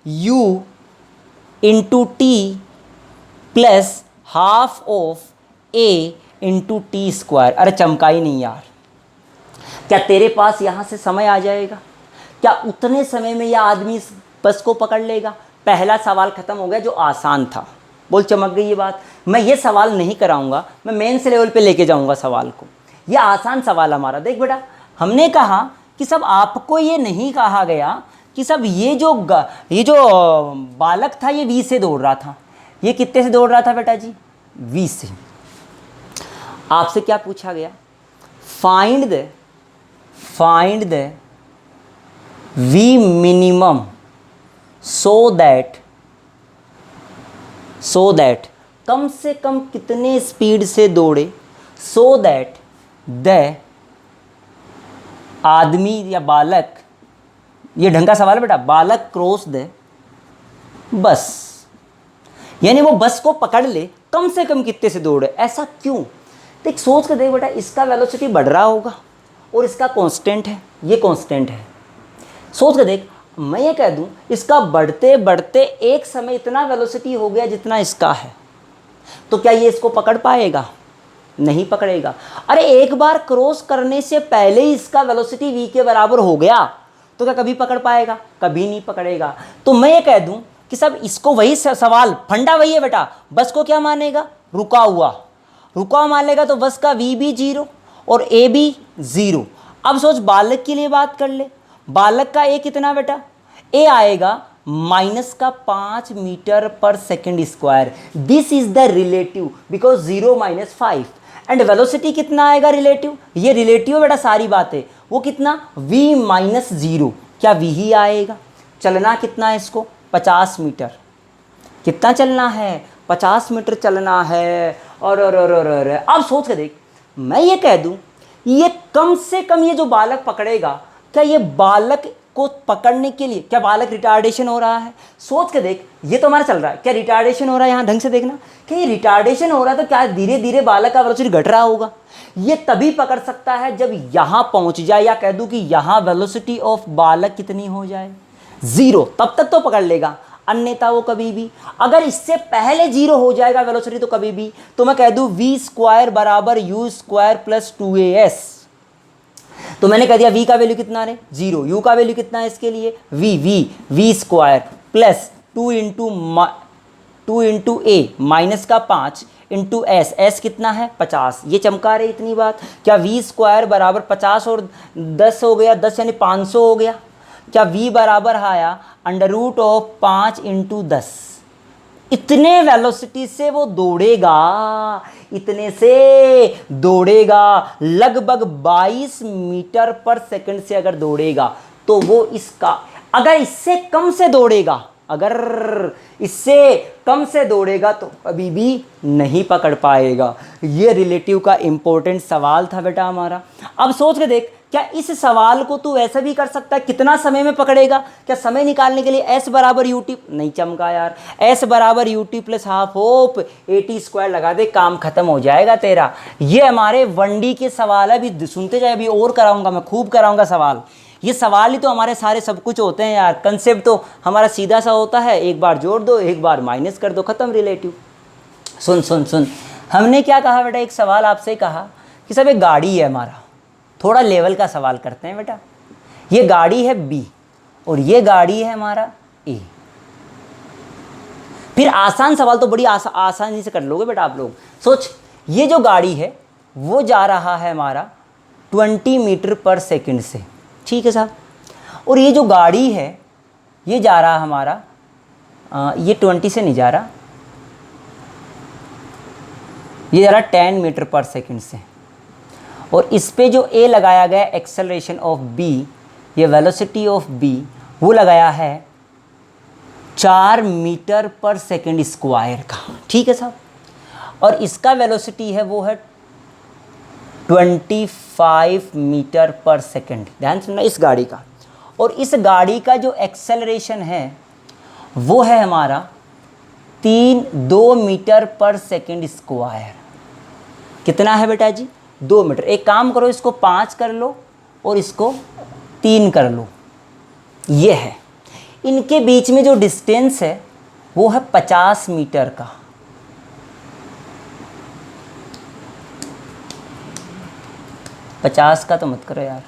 u into T plus half of a into T square. अरे चमका ही नहीं यार, क्या तेरे पास यहाँ से समय आ जाएगा, क्या उतने समय में यह आदमी इस बस को पकड़ लेगा। पहला सवाल खत्म हो गया जो आसान था, बोल चमक गई ये बात। मैं ये सवाल नहीं कराऊंगा, मैं मेन से लेवल पे लेके जाऊंगा सवाल को। ये आसान सवाल हमारा, देख बेटा, हमने कहा कि सब आपको ये नहीं कहा गया कि सब ये जो बालक था ये v से दौड़ रहा था, ये कितने से दौड़ रहा था बेटा जी, v से। आपसे क्या पूछा गया, find the v minimum so that come से कम कितने स्पीड से दौड़े, सो दैट द आदमी या बालक, ये ढंग का सवाल है बेटा, बालक क्रॉस द बस, यानी वो बस को पकड़ ले, कम से कम कितने से दौड़े। ऐसा क्यों, देख सोच के देख बेटा, इसका वेलोसिटी बढ़ रहा होगा और इसका कांस्टेंट है, ये कांस्टेंट है। सोच के देख, मैं ये कह दूं इसका बढ़ते बढ़ते एक समय इतना वेलोसिटी हो गया जितना इसका है, तो क्या ये इसको पकड़ पाएगा, नहीं पकड़ेगा। अरे एक बार क्रॉस करने से पहले ही इसका वेलोसिटी v के बराबर हो गया तो क्या कभी पकड़ पाएगा? कभी नहीं पकड़ेगा। तो मैं ये कह दूं कि सब इसको वही सवाल फंडा वही है बेटा, बस को क्या मानेगा? रुका हुआ मान लेगा तो बस का v भी 0 और a भी 0। अब सोच बालक के लिए बात कर ले, बालक का a कितना बेटा? a आएगा -5 metre per second square. This is the relative because 0 - 5 and velocity कितना आएगा रिलेटिव? ये रिलेटिव बेटा सारी बातें, वो कितना? v - 0, क्या v ही आएगा। चलना कितना है इसको? 50 मीटर। कितना चलना है? 50 मीटर चलना है। और अब सोच के देख, मैं ये कह दूं ये कम से कम ये जो बालक पकड़ेगा, क्या ये बालक को पकड़ने के लिए क्या बालक रिटार्डेशन हो रहा है? सोच के देख, ये तो हमारा चल रहा है, क्या रिटार्डेशन हो रहा है? यहाँ ढंग से देखना, क्या ये रिटार्डेशन हो रहा है तो क्या धीरे धीरे बालक का वेलोसिटी घट रहा होगा? ये तभी पकड़ सकता है जब यहाँ पहुँच जाए, या कह दूँ कि यहाँ वेलोसिटी ऑफ बालक कितनी हो जाए? 0, तब तक तो पकड़ लेगा, अन्यथा वो कभी भी। अगर इससे पहले 0 हो जाएगा वेलोसिटी तो कभी भी, तो मैं कह दूँ v² = u² + 2as। तो मैंने कह दिया v का वैल्यू कितना है? 0। u का वैल्यू कितना है इसके लिए? v² plus 2 into a -5 into s कितना है? 50। ये चमका रहे इतनी बात। क्या v² बराबर 50 और 10 हो गया, 10 यानी 500 हो गया। क्या v बराबर आया √5 × 10। इतने वेलोसिटी से वो दौड़ेगा, इतने से दौड़ेगा, लगभग 22 मीटर पर सेकंड से अगर दौड़ेगा तो वो इसका, अगर इससे कम से दौड़ेगा, अगर इससे कम से दौड़ेगा तो अभी भी नहीं पकड़ पाएगा। ये रिलेटिव का इंपॉर्टेंट सवाल था बेटा हमारा। अब सोच के देख, क्या इस सवाल को तू ऐसा भी कर सकता है, कितना समय में पकड़ेगा? क्या समय निकालने के लिए s = ut, नहीं चमका यार, s = ut + ½ ऑफ at² लगा दे, काम खत्म हो जाएगा तेरा। ये हमारे 1D के सवाल है, अभी सुनते जाए, अभी और कराऊंगा मैं, खूब कराऊंगा सवाल। ये सवाल ही तो हमारे सारे सब कुछ होते हैं यार। कंसेप्ट तो हमारा सीधा सा होता है, एक बार जोड़ दो, एक बार माइनस कर दो, खत्म रिलेटिव। सुन, हमने क्या कहा बेटा? एक सवाल आपसे कहा कि सब एक गाड़ी है हमारा, थोड़ा लेवल का सवाल करते हैं बेटा। ये गाड़ी है B और ये गाड़ी है हमारा A। फिर आसान सवाल तो बड़ी आसानी से कर लोगे बेटा आप लोग। सोच, ये जो गाड़ी है वो जा रहा है हमारा 20 मीटर पर सेकंड से, ठीक है साहब। और ये जो गाड़ी है ये जा रहा हमारा ये 20 से नहीं जा रहा, ये जा रहा 10 मीटर पर सेकंड से। और इस पे जो A लगाया गया एक्सेलरेशन ऑफ B, ये वेलोसिटी ऑफ B, वो लगाया है 4 मीटर पर सेकंड स्क्वायर का, ठीक है साहब। और इसका वेलोसिटी है वो है 25 मीटर पर सेकंड। ध्यान सुनना इस गाड़ी का। और इस गाड़ी का जो एक्सेलरेशन है वो है हमारा 2 मीटर पर सेकंड स्क्वायर। कितना है बेटा जी? 2 मीटर। एक काम करो, इसको 5 कर लो और इसको 3 कर लो। ये है, इनके बीच में जो डिस्टेंस है वो है 50 मीटर का। पचास का तो मत करो यार,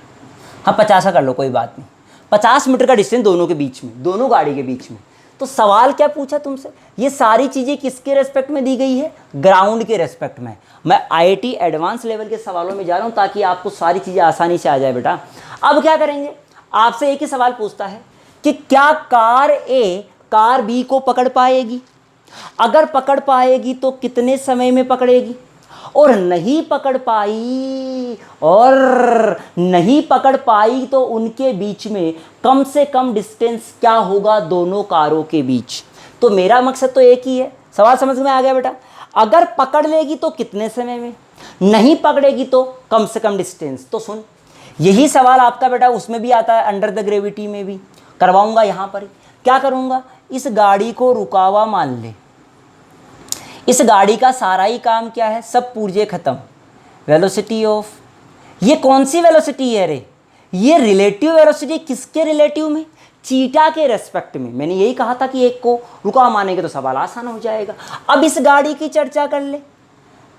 हाँ 50 का कर लो, कोई बात नहीं। 50 मीटर का डिस्टेंस दोनों के बीच में, दोनों गाड़ी के बीच में। तो सवाल क्या पूछा तुमसे? ये सारी चीज़ें किसके रेस्पेक्ट में दी गई है? ग्राउंड के रेस्पेक्ट में। मैं IIT एडवांस लेवल के सवालों में जा रहा हूँ ताकि आपको सारी चीज़ें आसानी से आ जाए बेटा। अब क्या करेंगे, आपसे एक ही सवाल पूछता है कि क्या कार A कार B को पकड़ पाएगी? अगर पकड़ पाएगी तो कितने समय में पकड़ेगी? और नहीं पकड़ पाई तो उनके बीच में कम से कम डिस्टेंस क्या होगा दोनों कारों के बीच? तो मेरा मकसद तो एक ही है। सवाल समझ में आ गया बेटा? अगर पकड़ लेगी तो कितने समय में, नहीं पकड़ेगी तो कम से कम डिस्टेंस। तो सुन, यही सवाल आपका बेटा उसमें भी आता है, अंडर द ग्रेविटी में भी करवाऊंगा। यहाँ पर क्या करूँगा, इस गाड़ी को रुकावा मान ले। इस गाड़ी का सारा ही काम क्या है, सब पुर्जे खत्म। वेलोसिटी ऑफ, ये कौन सी वेलोसिटी है रे? ये रिलेटिव वेलोसिटी। किसके रिलेटिव में? चीटा के रेस्पेक्ट में। मैंने यही कहा था कि एक को रुका मानेंगे तो सवाल आसान हो जाएगा। अब इस गाड़ी की चर्चा कर ले।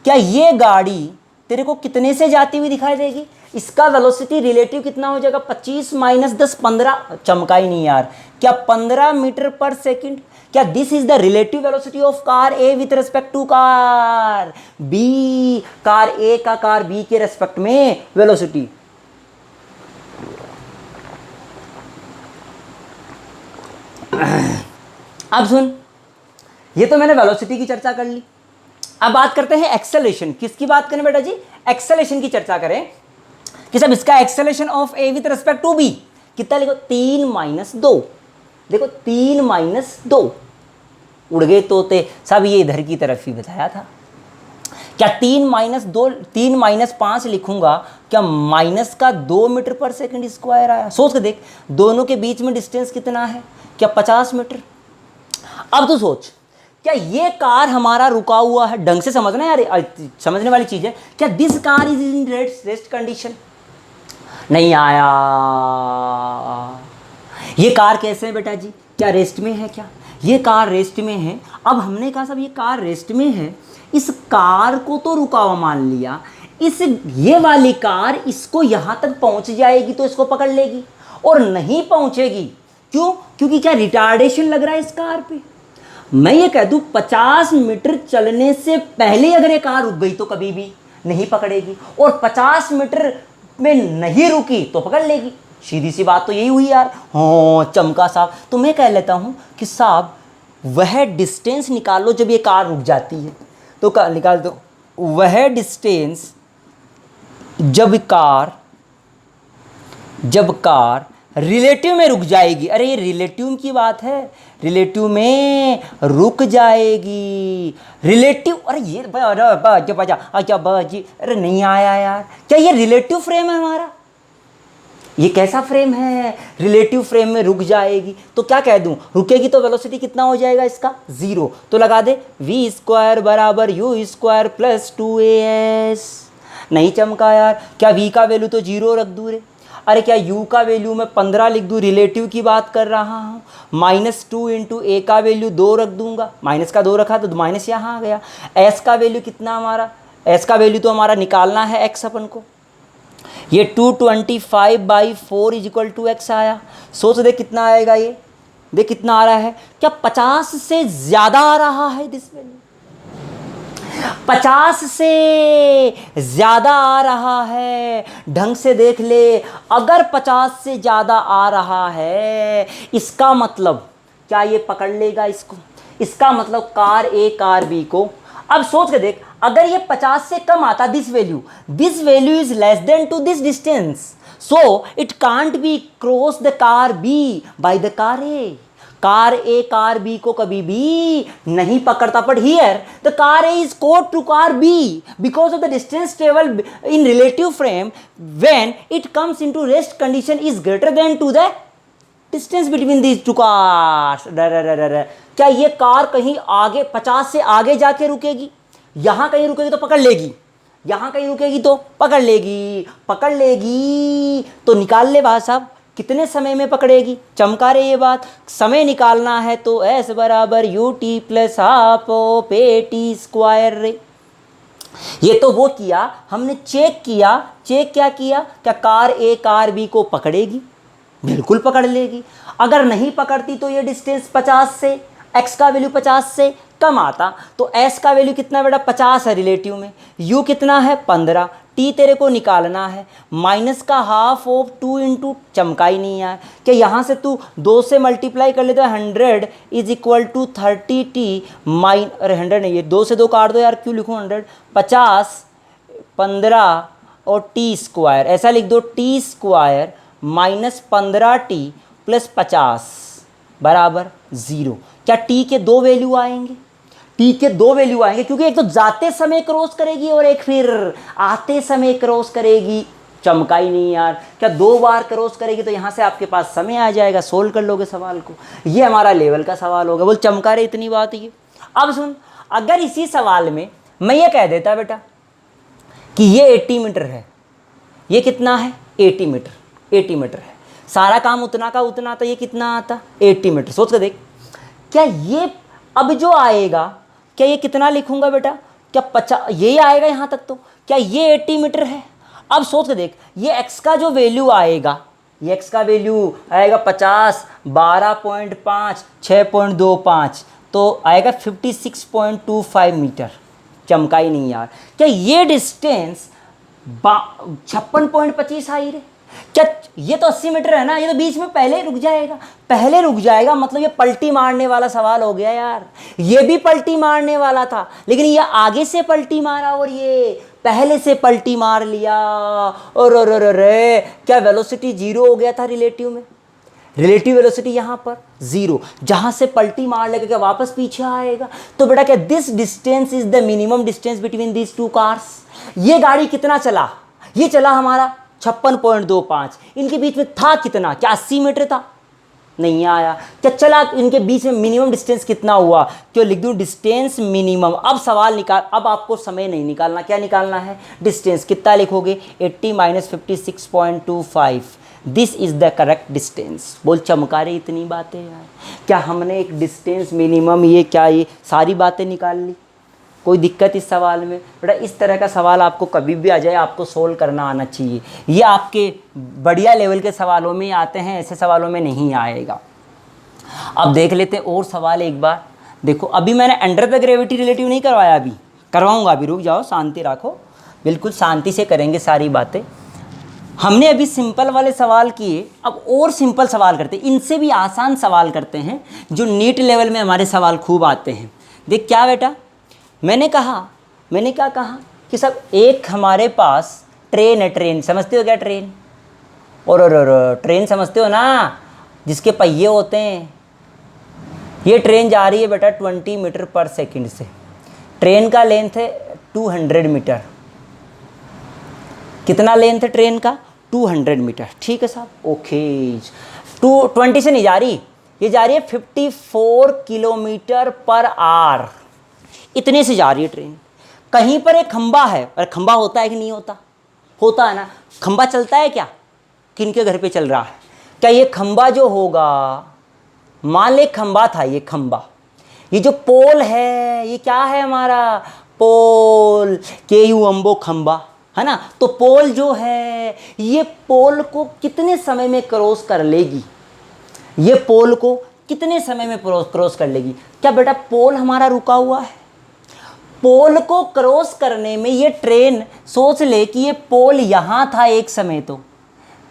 क्या ये गाड़ी तेरे को कितने से जाती हुई दिखाई देगी? इसका वेलोसिटी रिलेटिव कितना हो जाएगा? 25 माइनस 10 15, चमका ही नहीं यार, क्या 15 मीटर पर सेकंड? क्या this is the relative velocity of car A with respect to car B? Car A का कार बी के रेस्पेक्ट में वेलोसिटी। अब सुन, ये तो मैंने वेलोसिटी की चर्चा कर ली। अब बात करते हैं एक्सेलरेशन। किसकी बात करें बेटा जी? एक्सेलरेशन की चर्चा करें कि सब इसका acceleration of A with respect to B कितना लिखो? 3 माइनस 2। देखो 3 माइनस 2, उड़ गए तोते सब, ये इधर की तरफ ही बताया था। क्या 3 माइनस 2, 3 माइनस 5 लिखूंगा, क्या माइनस का 2 मीटर पर सेकंड स्क्वायर आया? सोच के देख, दोनों के बीच में डिस्टेंस कितना है? क्या 50 मीटर। अब तो सोच, क्या ये कार हमारा रुका हुआ है? ढंग से समझना यार, समझने वाली चीज है। क्या this car is in rest condition? नहीं आया। ये कार कैसे है बेटा जी? क्या रेस्ट में है? क्या ये कार रेस्ट में है? अब हमने कहा साहब ये कार रेस्ट में है, इस कार को तो रुका हुआ मान लिया, इस ये वाली कार इसको यहां तक पहुंच जाएगी तो इसको पकड़ लेगी, और नहीं पहुंचेगी क्यों? क्योंकि क्या रिटार्डेशन लग रहा है इस कार पे। मैं ये कह दूं 50 मीटर चलने से पहले अगर ये कार रुक गई तो कभी भी नहीं पकड़ेगी, और 50 मीटर में नहीं रुकी तो पकड़ लेगी। सीधी सी बात तो यही हुई यार। हाँ चमका साहब। तो मैं कह लेता हूं कि साहब वह डिस्टेंस निकालो जब ये कार रुक जाती है, तो निकाल दो वह डिस्टेंस जब कार रिलेटिव में रुक जाएगी। अरे ये रिलेटिव की बात है, रिलेटिव में रुक जाएगी। रिलेटिव, अरे ये अरे नहीं आया यार। क्या ये रिलेटिव फ्रेम है हमारा? ये कैसा फ्रेम है? रिलेटिव फ्रेम में रुक जाएगी तो क्या कह दूं? रुकेगी तो वेलोसिटी कितना हो जाएगा इसका? 0। तो लगा दे v स्क्वायर बराबर u स्क्वायर प्लस 2as। नहीं चमका यार। क्या v का वैल्यू तो 0 रख दूं रे? अरे क्या u का वैल्यू मैं 15 लिख दूं? रिलेटिव की बात कर रहा हूँ। -2 इंटू a का वैल्यू 2 रख दूंगा, माइनस का 2 रखा तो माइनस यहाँ आ गया। s का वैल्यू कितना हमारा? s का वैल्यू तो हमारा निकालना है x अपन को। ये 225/4 इज इक्वल टू एक्स आया। सोच दे कितना आएगा ये? देख कितना आ रहा है। क्या 50 से ज्यादा आ रहा है? दिस वैल्यू 50 से ज्यादा आ रहा है। ढंग से देख ले, अगर 50 से ज्यादा आ रहा है इसका मतलब क्या ये पकड़ लेगा इसको? इसका मतलब कार ए कार बी को। अब सोच के देख, अगर ये 50 से कम आता this value is less than to this distance, so it can't be cross the car B by the car A. Car A car B को कभी भी नहीं पकड़ता, but here the car A is caught to car B because of the distance travel in relative frame when it comes into rest condition is greater than to the distance between these two cars. क्या ये car कहीं आगे 50 से आगे जाके रुकेगी? यहां कहीं रुकेगी तो पकड़ लेगी, यहां कहीं रुकेगी तो पकड़ लेगी। तो निकाल ले भाई साहब कितने समय में पकड़ेगी? चमका रहे ये बात। समय निकालना है तो s बराबर ut plus half of at square रे। ये तो वो किया हमने, चेक क्या किया? क्या कार ए कार बी को पकड़ेगी? बिल्कुल पकड़ लेगी। अगर नहीं पकड़ती तो ये डिस्टेंस 50 से, x का वैल्यू 50 से कम आता तो s का वैल्यू कितना बेटा? 50 है रिलेटिव में, u कितना है? 15, t तेरे को निकालना है, माइनस का हाफ ऑफ 2 इंटू, चमका ही नहीं है। क्या यहाँ से तू 2 से मल्टीप्लाई कर ले तो 100 is equal to 30t mine, अरे 100 नहीं है, 2 से 2 काट दो यार, क्यों लिखूँ 100? 50 15 और t स्क्वायर, ऐसा लिख दो t square minus 15t plus 50 बराबर 0। क्या t के 2 वैल्यू आएंगे? t के 2 वैल्यू आएंगे क्योंकि एक तो जाते समय क्रॉस करेगी और एक फिर आते समय क्रॉस करेगी। चमका ही नहीं यार। क्या 2 बार क्रॉस करेगी तो यहाँ से आपके पास समय आ जाएगा, सोल्व कर लोगे सवाल को। ये हमारा लेवल का सवाल होगा। बोल चमका रहे इतनी बात ये। अब सुन, अगर इसी सवाल में मैं ये कह देता बेटा कि ये 80 मीटर है, ये कितना है? 80 मीटर है, सारा काम उतना का उतना, तो ये कितना आता? 80 मीटर। सोच कर देख, क्या ये अब जो आएगा, क्या ये कितना लिखूंगा बेटा? क्या 50 यही आएगा यहाँ तक, तो क्या ये 80 मीटर है? अब सोच के देख, ये x का जो वैल्यू आएगा, ये x का वैल्यू आएगा 50, 12.5, 6.25, तो आएगा 56.25 मीटर। चमका ही नहीं यार। क्या ये डिस्टेंस 56.25 आई रे? क्या ये तो 80 मीटर है ना, ये तो बीच में पहले रुक जाएगा, पहले रुक जाएगा, मतलब ये पलटी मारने वाला सवाल हो गया यार। ये भी पलटी मारने वाला था, लेकिन ये आगे से पलटी मारा और ये पहले से पलटी मार लिया। और रे, क्या वेलोसिटी जीरो हो गया था रिलेटिव में? रिलेटिव वेलोसिटी यहाँ पर जीरो, जहाँ से पलटी मार लेगा क्या वापस पीछे आएगा? तो बेटा क्या this distance is the minimum distance between these two cars. ये गाड़ी कितना चला? ये चला हमारा 56.25, इनके बीच में था कितना? क्या 80 मीटर था? नहीं आया। क्या चला इनके बीच में मिनिमम डिस्टेंस कितना हुआ? क्यों लिख दूं डिस्टेंस मिनिमम। अब सवाल निकाल, अब आपको समय नहीं निकालना, क्या निकालना है? डिस्टेंस। कितना लिखोगे? 80 minus 56.25, this is the correct distance. बोल चमका रहे इतनी बातें यार। क्या हमने एक डिस्टेंस मिनिमम, ये क्या, ये सारी बातें निकाल ली? कोई दिक्कत इस सवाल में? बेटा इस तरह का सवाल आपको कभी भी आ जाए, आपको सोल्व करना आना चाहिए। ये आपके बढ़िया लेवल के सवालों में आते हैं, ऐसे सवालों में नहीं आएगा। अब देख लेते हैं और सवाल एक बार। देखो अभी मैंने अंडर द ग्रेविटी रिलेटिव नहीं करवाया, अभी करवाऊंगा, अभी रुक जाओ, शांति रखो, बिल्कुल शांति से करेंगे सारी बातें। हमने अभी सिंपल वाले सवाल किए, अब और सिंपल सवाल करते हैं, इनसे भी आसान सवाल करते हैं, जो नीट लेवल में हमारे सवाल खूब आते हैं। देख क्या बेटा, मैंने क्या कहा कि सब एक हमारे पास ट्रेन है, ट्रेन समझते हो क्या? ट्रेन और ट्रेन समझते हो ना, जिसके पहिए होते हैं। ये ट्रेन जा रही है बेटा 20 मीटर पर सेकंड से। ट्रेन का लेंथ है 200 मीटर। कितना लेंथ है ट्रेन का? 200 मीटर। ठीक है साहब, ओके। 20 से नहीं जा रही, ये जा रही है 54 किलोमीटर पर आवर, इतने से जा रही है ट्रेन। कहीं पर एक खंबा है, और खंबा होता है कि नहीं होता? होता है ना। खंबा चलता है क्या? किनके घर पे चल रहा है? क्या ये खंबा जो होगा, मान ले खंबा था, ये खंबा, ये जो पोल है, ये क्या है हमारा? पोल, के यू अम्बो खंबा है ना। तो पोल जो है, ये पोल को कितने समय में क्रॉस कर लेगी? ये पोल को कितने समय में क्रॉस कर लेगी? क्या बेटा पोल हमारा रुका हुआ है? पोल को क्रॉस करने में ये ट्रेन, सोच ले कि ये पोल यहाँ था एक समय, तो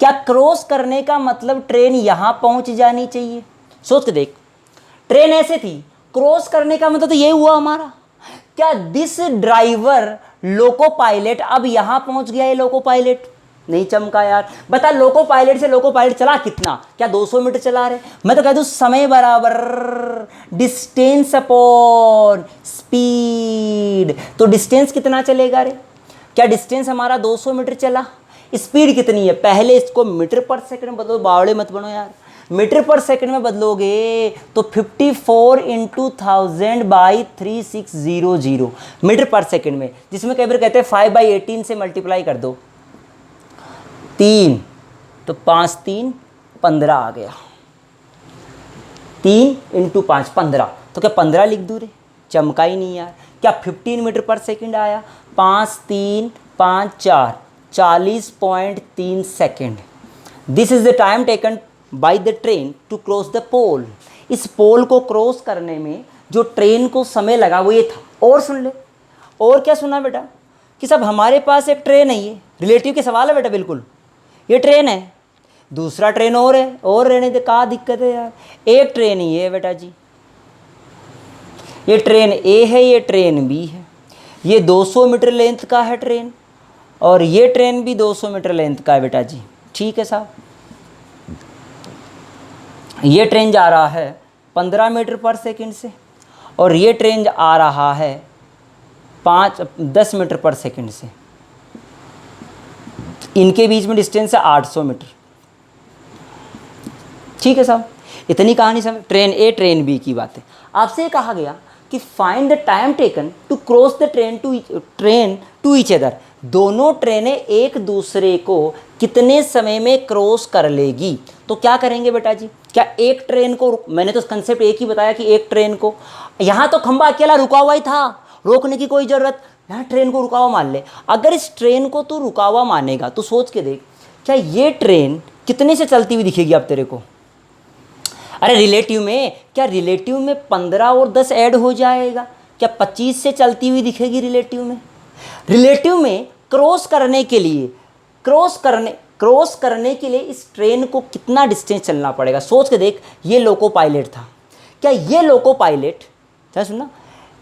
क्या क्रॉस करने का मतलब ट्रेन यहाँ पहुँच जानी चाहिए? सोच के देख, ट्रेन ऐसे थी, क्रॉस करने का मतलब तो ये हुआ हमारा। क्या दिस ड्राइवर लोको पायलट अब यहाँ पहुँच गया? ये लोको पायलट नहीं चमका यार। बता लोको पायलट से लोको पायलट चला कितना? क्या 200 मीटर चला रहे? मैं तो कह दूँ समय बराबर डिस्टेंस अपॉन स्पीड। तो डिस्टेंस कितना चलेगा रे? क्या डिस्टेंस हमारा 200 मीटर चला? स्पीड कितनी है? पहले इसको मीटर पर सेकंड में बदलो, बावड़े मत बनो यार। मीटर पर सेकंड में बदलोगे तो 54 इंटू 1000/3600 मीटर पर सेकंड में, जिसमें कई बार कहते हैं 5/18 से मल्टीप्लाई कर दो, 3 तो 5 3 15 आ गया। 3 इंटू 5 15, तो क्या 15 लिख दूँ रे? चमका ही नहीं यार। क्या 15 मीटर पर सेकंड आया? 5 3 5 4 40.3 second. This is the time taken by the train to cross the pole. इस पोल को क्रॉस करने में जो ट्रेन को समय लगा वो ये था। और सुन ले, और क्या सुना बेटा कि सब हमारे पास एक ट्रेन है, ये रिलेटिव के सवाल है बेटा, बिल्कुल ये ट्रेन है, दूसरा ट्रेन और है, और रहने दे, क्या दिक्कत है यार। एक ट्रेन ही है बेटा जी, ये ट्रेन ए है, ये ट्रेन बी है, ये 200 मीटर लेंथ का है ट्रेन, और ये ट्रेन भी 200 मीटर लेंथ का है बेटा जी। ठीक है साहब, ये ट्रेन जा रहा है 15 मीटर पर सेकंड से, और ये ट्रेन आ रहा है 10 मीटर पर सेकंड से। इनके बीच में डिस्टेंस है 800 मीटर। ठीक है साहब, इतनी कहानी समझ। ट्रेन ए ट्रेन बी की बात है। आपसे कहा गया कि find the time taken to cross the train to each other. दोनों ट्रेनें एक दूसरे को कितने समय में क्रॉस कर लेगी? तो क्या करेंगे बेटा जी? क्या एक ट्रेन को, मैंने तो कंसेप्ट एक ही बताया कि एक ट्रेन को, यहाँ तो खंबा अकेला रुका हुआ ही था, रोकने की कोई ज़रूरत, यहाँ ट्रेन को रुका हुआ मान ले। अगर इस ट्रेन को तू रुका हुआ मानेगा तो सोच के देख, क्या ये ट्रेन कितने से चलती हुई दिखेगी अब तेरे को? अरे रिलेटिव में, क्या रिलेटिव में 15 और 10 ऐड हो जाएगा? क्या 25 से चलती हुई दिखेगी रिलेटिव में? रिलेटिव में क्रॉस करने के लिए इस ट्रेन को कितना डिस्टेंस चलना पड़ेगा? सोच के देख, ये लोको पायलट था। क्या ये लोको पायलट, क्या सुनना,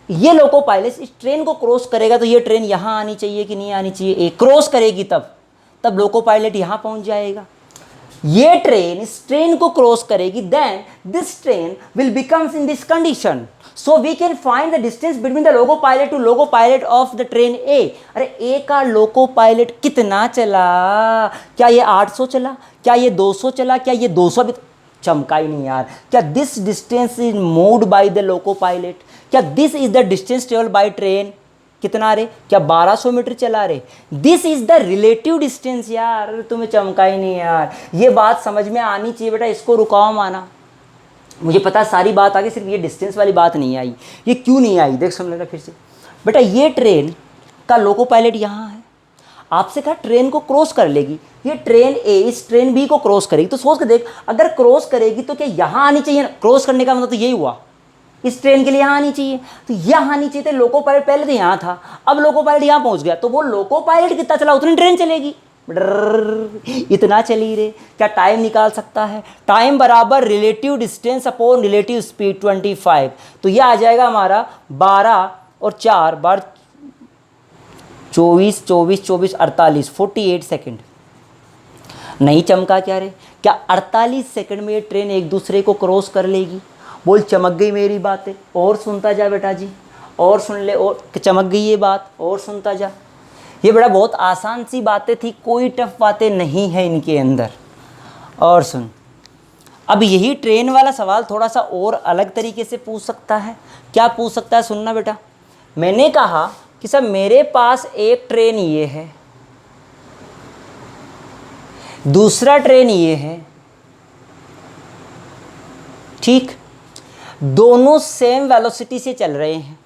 ये लोको पायलट इस ट्रेन को क्रॉस करेगा तो ये ट्रेन यहाँ आनी चाहिए कि नहीं आनी चाहिए? क्रॉस करेगी तब लोको पायलट यहाँ पहुँच जाएगा। ये ट्रेन इस ट्रेन को क्रॉस करेगी, then this train will becomes in this condition, so we can find the distance between the loco pilot to loco pilot of the train A. अरे ए का loco pilot कितना चला? क्या ये 800 चला? क्या ये 200 चला? क्या ये 200 भी? चमका ही नहीं यार। क्या this distance is moved by the loco pilot? क्या this is the distance travel by train? कितना रे? क्या 1200 मीटर चला रे? This is the relative distance यार। तुम्हें चमका ही नहीं यार। ये बात समझ में आनी चाहिए बेटा, इसको रुकाव माना। मुझे पता सारी बात आ गई, सिर्फ ये डिस्टेंस वाली बात नहीं आई। ये क्यों नहीं आई देख समझ लेना फिर से बेटा। ये ट्रेन का लोको पायलट यहाँ है, आपसे कहा ट्रेन को क्रॉस कर लेगी। ये ट्रेन ए इस ट्रेन बी को क्रॉस करेगी, तो सोच के देख, अगर क्रॉस करेगी तो क्या यहाँ आनी चाहिए? क्रॉस करने का मतलब तो यही हुआ, इस ट्रेन के लिए यहाँ आनी चाहिए, तो यहाँ आनी चाहिए। तो लोको पायलट पहले तो यहाँ था, अब लोको पायलट यहाँ पहुँच गया, तो वो लोको पायलट कितना चला उतनी ट्रेन चलेगी। इतना चली रे। क्या टाइम निकाल सकता है? टाइम बराबर relative distance upon relative speed 25। तो यह आ जाएगा हमारा 12 और 4 बार 24 24 24 48 48 सेकेंड। नहीं चमका क्या रे? क्या 48 सेकेंड में ये ट्रेन एक दूसरे को क्रॉस कर लेगी? बोल चमक गई मेरी बातें? और सुनता जा बेटा जी, और सुन ले, और चमक गई ये बात, और सुनता जा। ये बड़ा बहुत आसान सी बातें थी, कोई टफ बातें नहीं है इनके अंदर। और सुन, अब यही ट्रेन वाला सवाल थोड़ा सा और अलग तरीके से पूछ सकता है। क्या पूछ सकता है? सुनना बेटा। मैंने कहा कि सर मेरे पास एक ट्रेन ये है, दूसरा ट्रेन ये है, ठीक, दोनों सेम वेलोसिटी से चल रहे हैं।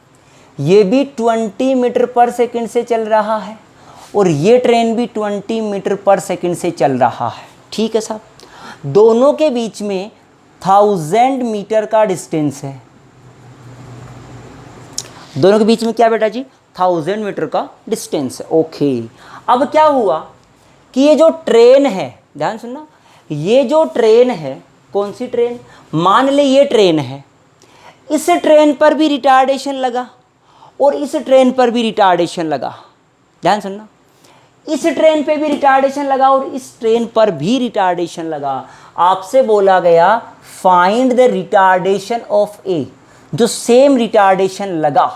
ये भी 20 मीटर पर सेकंड से चल रहा है और ये ट्रेन भी 20 मीटर पर सेकंड से चल रहा है। ठीक है साहब। दोनों के बीच में 1000 मीटर का डिस्टेंस है। दोनों के बीच में क्या बेटा जी? 1000 मीटर का डिस्टेंस है। ओके। अब क्या हुआ कि ये जो ट्रेन है, ध्यान सुनना, ये जो ट्रेन है, कौन सी ट्रेन? मान ले ये ट्रेन है, इस ट्रेन पर भी रिटार्डेशन लगा और इस ट्रेन पर भी रिटार्डेशन लगा। ध्यान सुनना, इस ट्रेन पे भी रिटार्डेशन लगा और इस ट्रेन पर भी रिटार्डेशन लगा। आपसे बोला गया फाइंड द रिटार्डेशन ऑफ ए। जो सेम रिटार्डेशन लगा,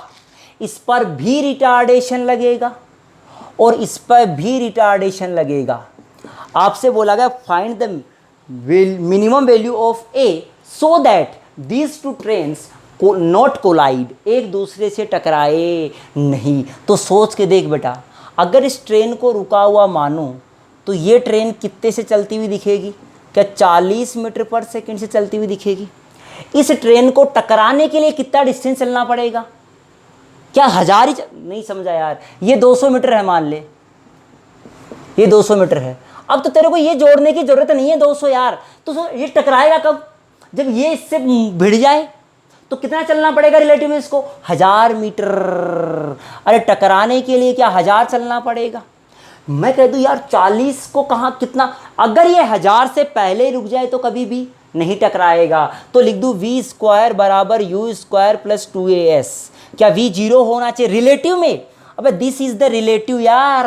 इस पर भी रिटार्डेशन लगेगा और इस पर भी रिटार्डेशन लगेगा। आपसे बोला गया find the minimum value of A so that these two trains को नॉट कोलाइड, एक दूसरे से टकराए नहीं। तो सोच के देख बेटा, अगर इस ट्रेन को रुका हुआ मानो तो ये ट्रेन कितने से चलती हुई दिखेगी? क्या 40 मीटर पर सेकंड से चलती हुई दिखेगी? इस ट्रेन को टकराने के लिए कितना डिस्टेंस चलना पड़ेगा? क्या 1000 ही नहीं समझा यार। ये 200 मीटर है, मान ले ये 200 मीटर है। अब तो तेरे को ये जोड़ने की जरूरत नहीं है 200 यार। तो ये टकराएगा कब? जब ये इससे भिड़ जाए। तो कितना चलना पड़ेगा रिलेटिव में इसको? 1000 मीटर। अरे टकराने के लिए क्या 1000 चलना पड़ेगा? मैं कह दूं यार 40 को कहाँ कितना, अगर ये 1000 से पहले रुक जाए तो कभी भी नहीं टकराएगा। तो लिख दूं v स्क्वायर बराबर u स्क्वायर प्लस 2as। क्या v 0 होना चाहिए रिलेटिव में? अबे दिस इज द रिलेटिव यार।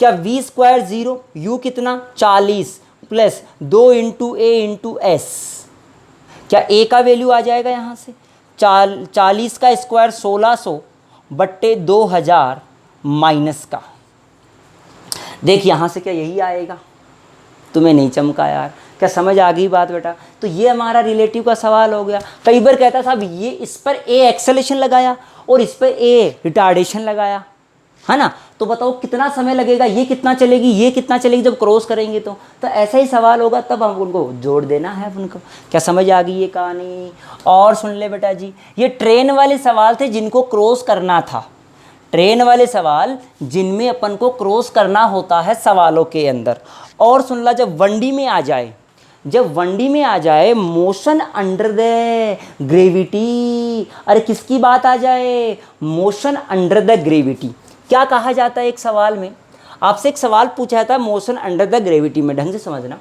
क्या v स्क्वायर 0, u कितना 40 plus 2 into a into S. क्या a का वैल्यू आ जाएगा यहाँ से 40 का स्क्वायर 1600 बट्टे 2000 माइनस का। देख यहाँ से क्या यही आएगा? तुम्हें नहीं चमका यार। क्या समझ आ गई बात बेटा? तो ये हमारा रिलेटिव का सवाल हो गया। कई बार कहता साहब ये इस पर a एक्सेलेरेशन लगाया और इस पर a रिटार्डेशन लगाया, है ना, तो बताओ कितना समय लगेगा? ये कितना चलेगी, ये कितना चलेगी जब क्रॉस करेंगे? तो ऐसा ही सवाल होगा, तब हम उनको जोड़ देना है उनको। क्या समझ आ गई ये कहानी? और सुन ले बेटा जी, ये ट्रेन वाले सवाल थे जिनको क्रॉस करना था। ट्रेन वाले सवाल जिनमें अपन को क्रॉस करना होता है सवालों के अंदर। और सुन ला, जब 1D में आ जाए, जब 1D में आ जाए मोशन अंडर द ग्रेविटी, अरे किसकी बात आ जाए, मोशन अंडर द ग्रेविटी, क्या कहा जाता है एक सवाल में, आपसे एक सवाल पूछा जाता है मोशन अंडर द ग्रेविटी में। ढंग से समझना,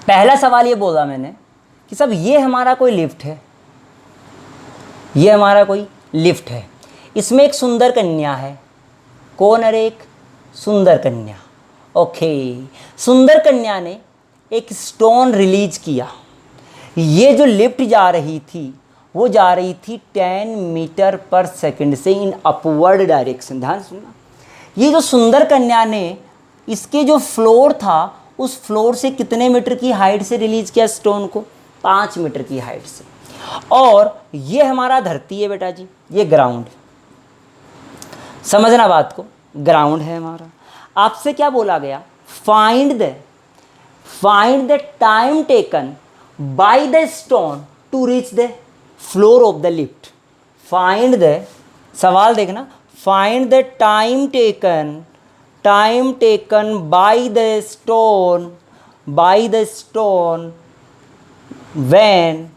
पहला सवाल ये बोला मैंने कि सब ये हमारा कोई लिफ्ट है, ये हमारा कोई लिफ्ट है, इसमें एक सुंदर कन्या है। कौन? अरे एक सुंदर कन्या। ओके, सुंदर कन्या ने एक स्टोन रिलीज किया। ये जो लिफ्ट जा रही थी वो जा रही थी 10 मीटर पर सेकंड से इन अपवर्ड डायरेक्शन। ध्यान सुनना, ये जो सुंदर कन्या ने इसके जो फ्लोर था उस फ्लोर से कितने मीटर की हाइट से रिलीज किया स्टोन को? 5 मीटर की हाइट से। और ये हमारा धरती है बेटा जी, ये ग्राउंड, समझना बात को, ग्राउंड है हमारा। आपसे क्या बोला गया? Find the time taken by the stone to reach the floor of the lift. Find the, सवाल देखना, find the time taken by the stone when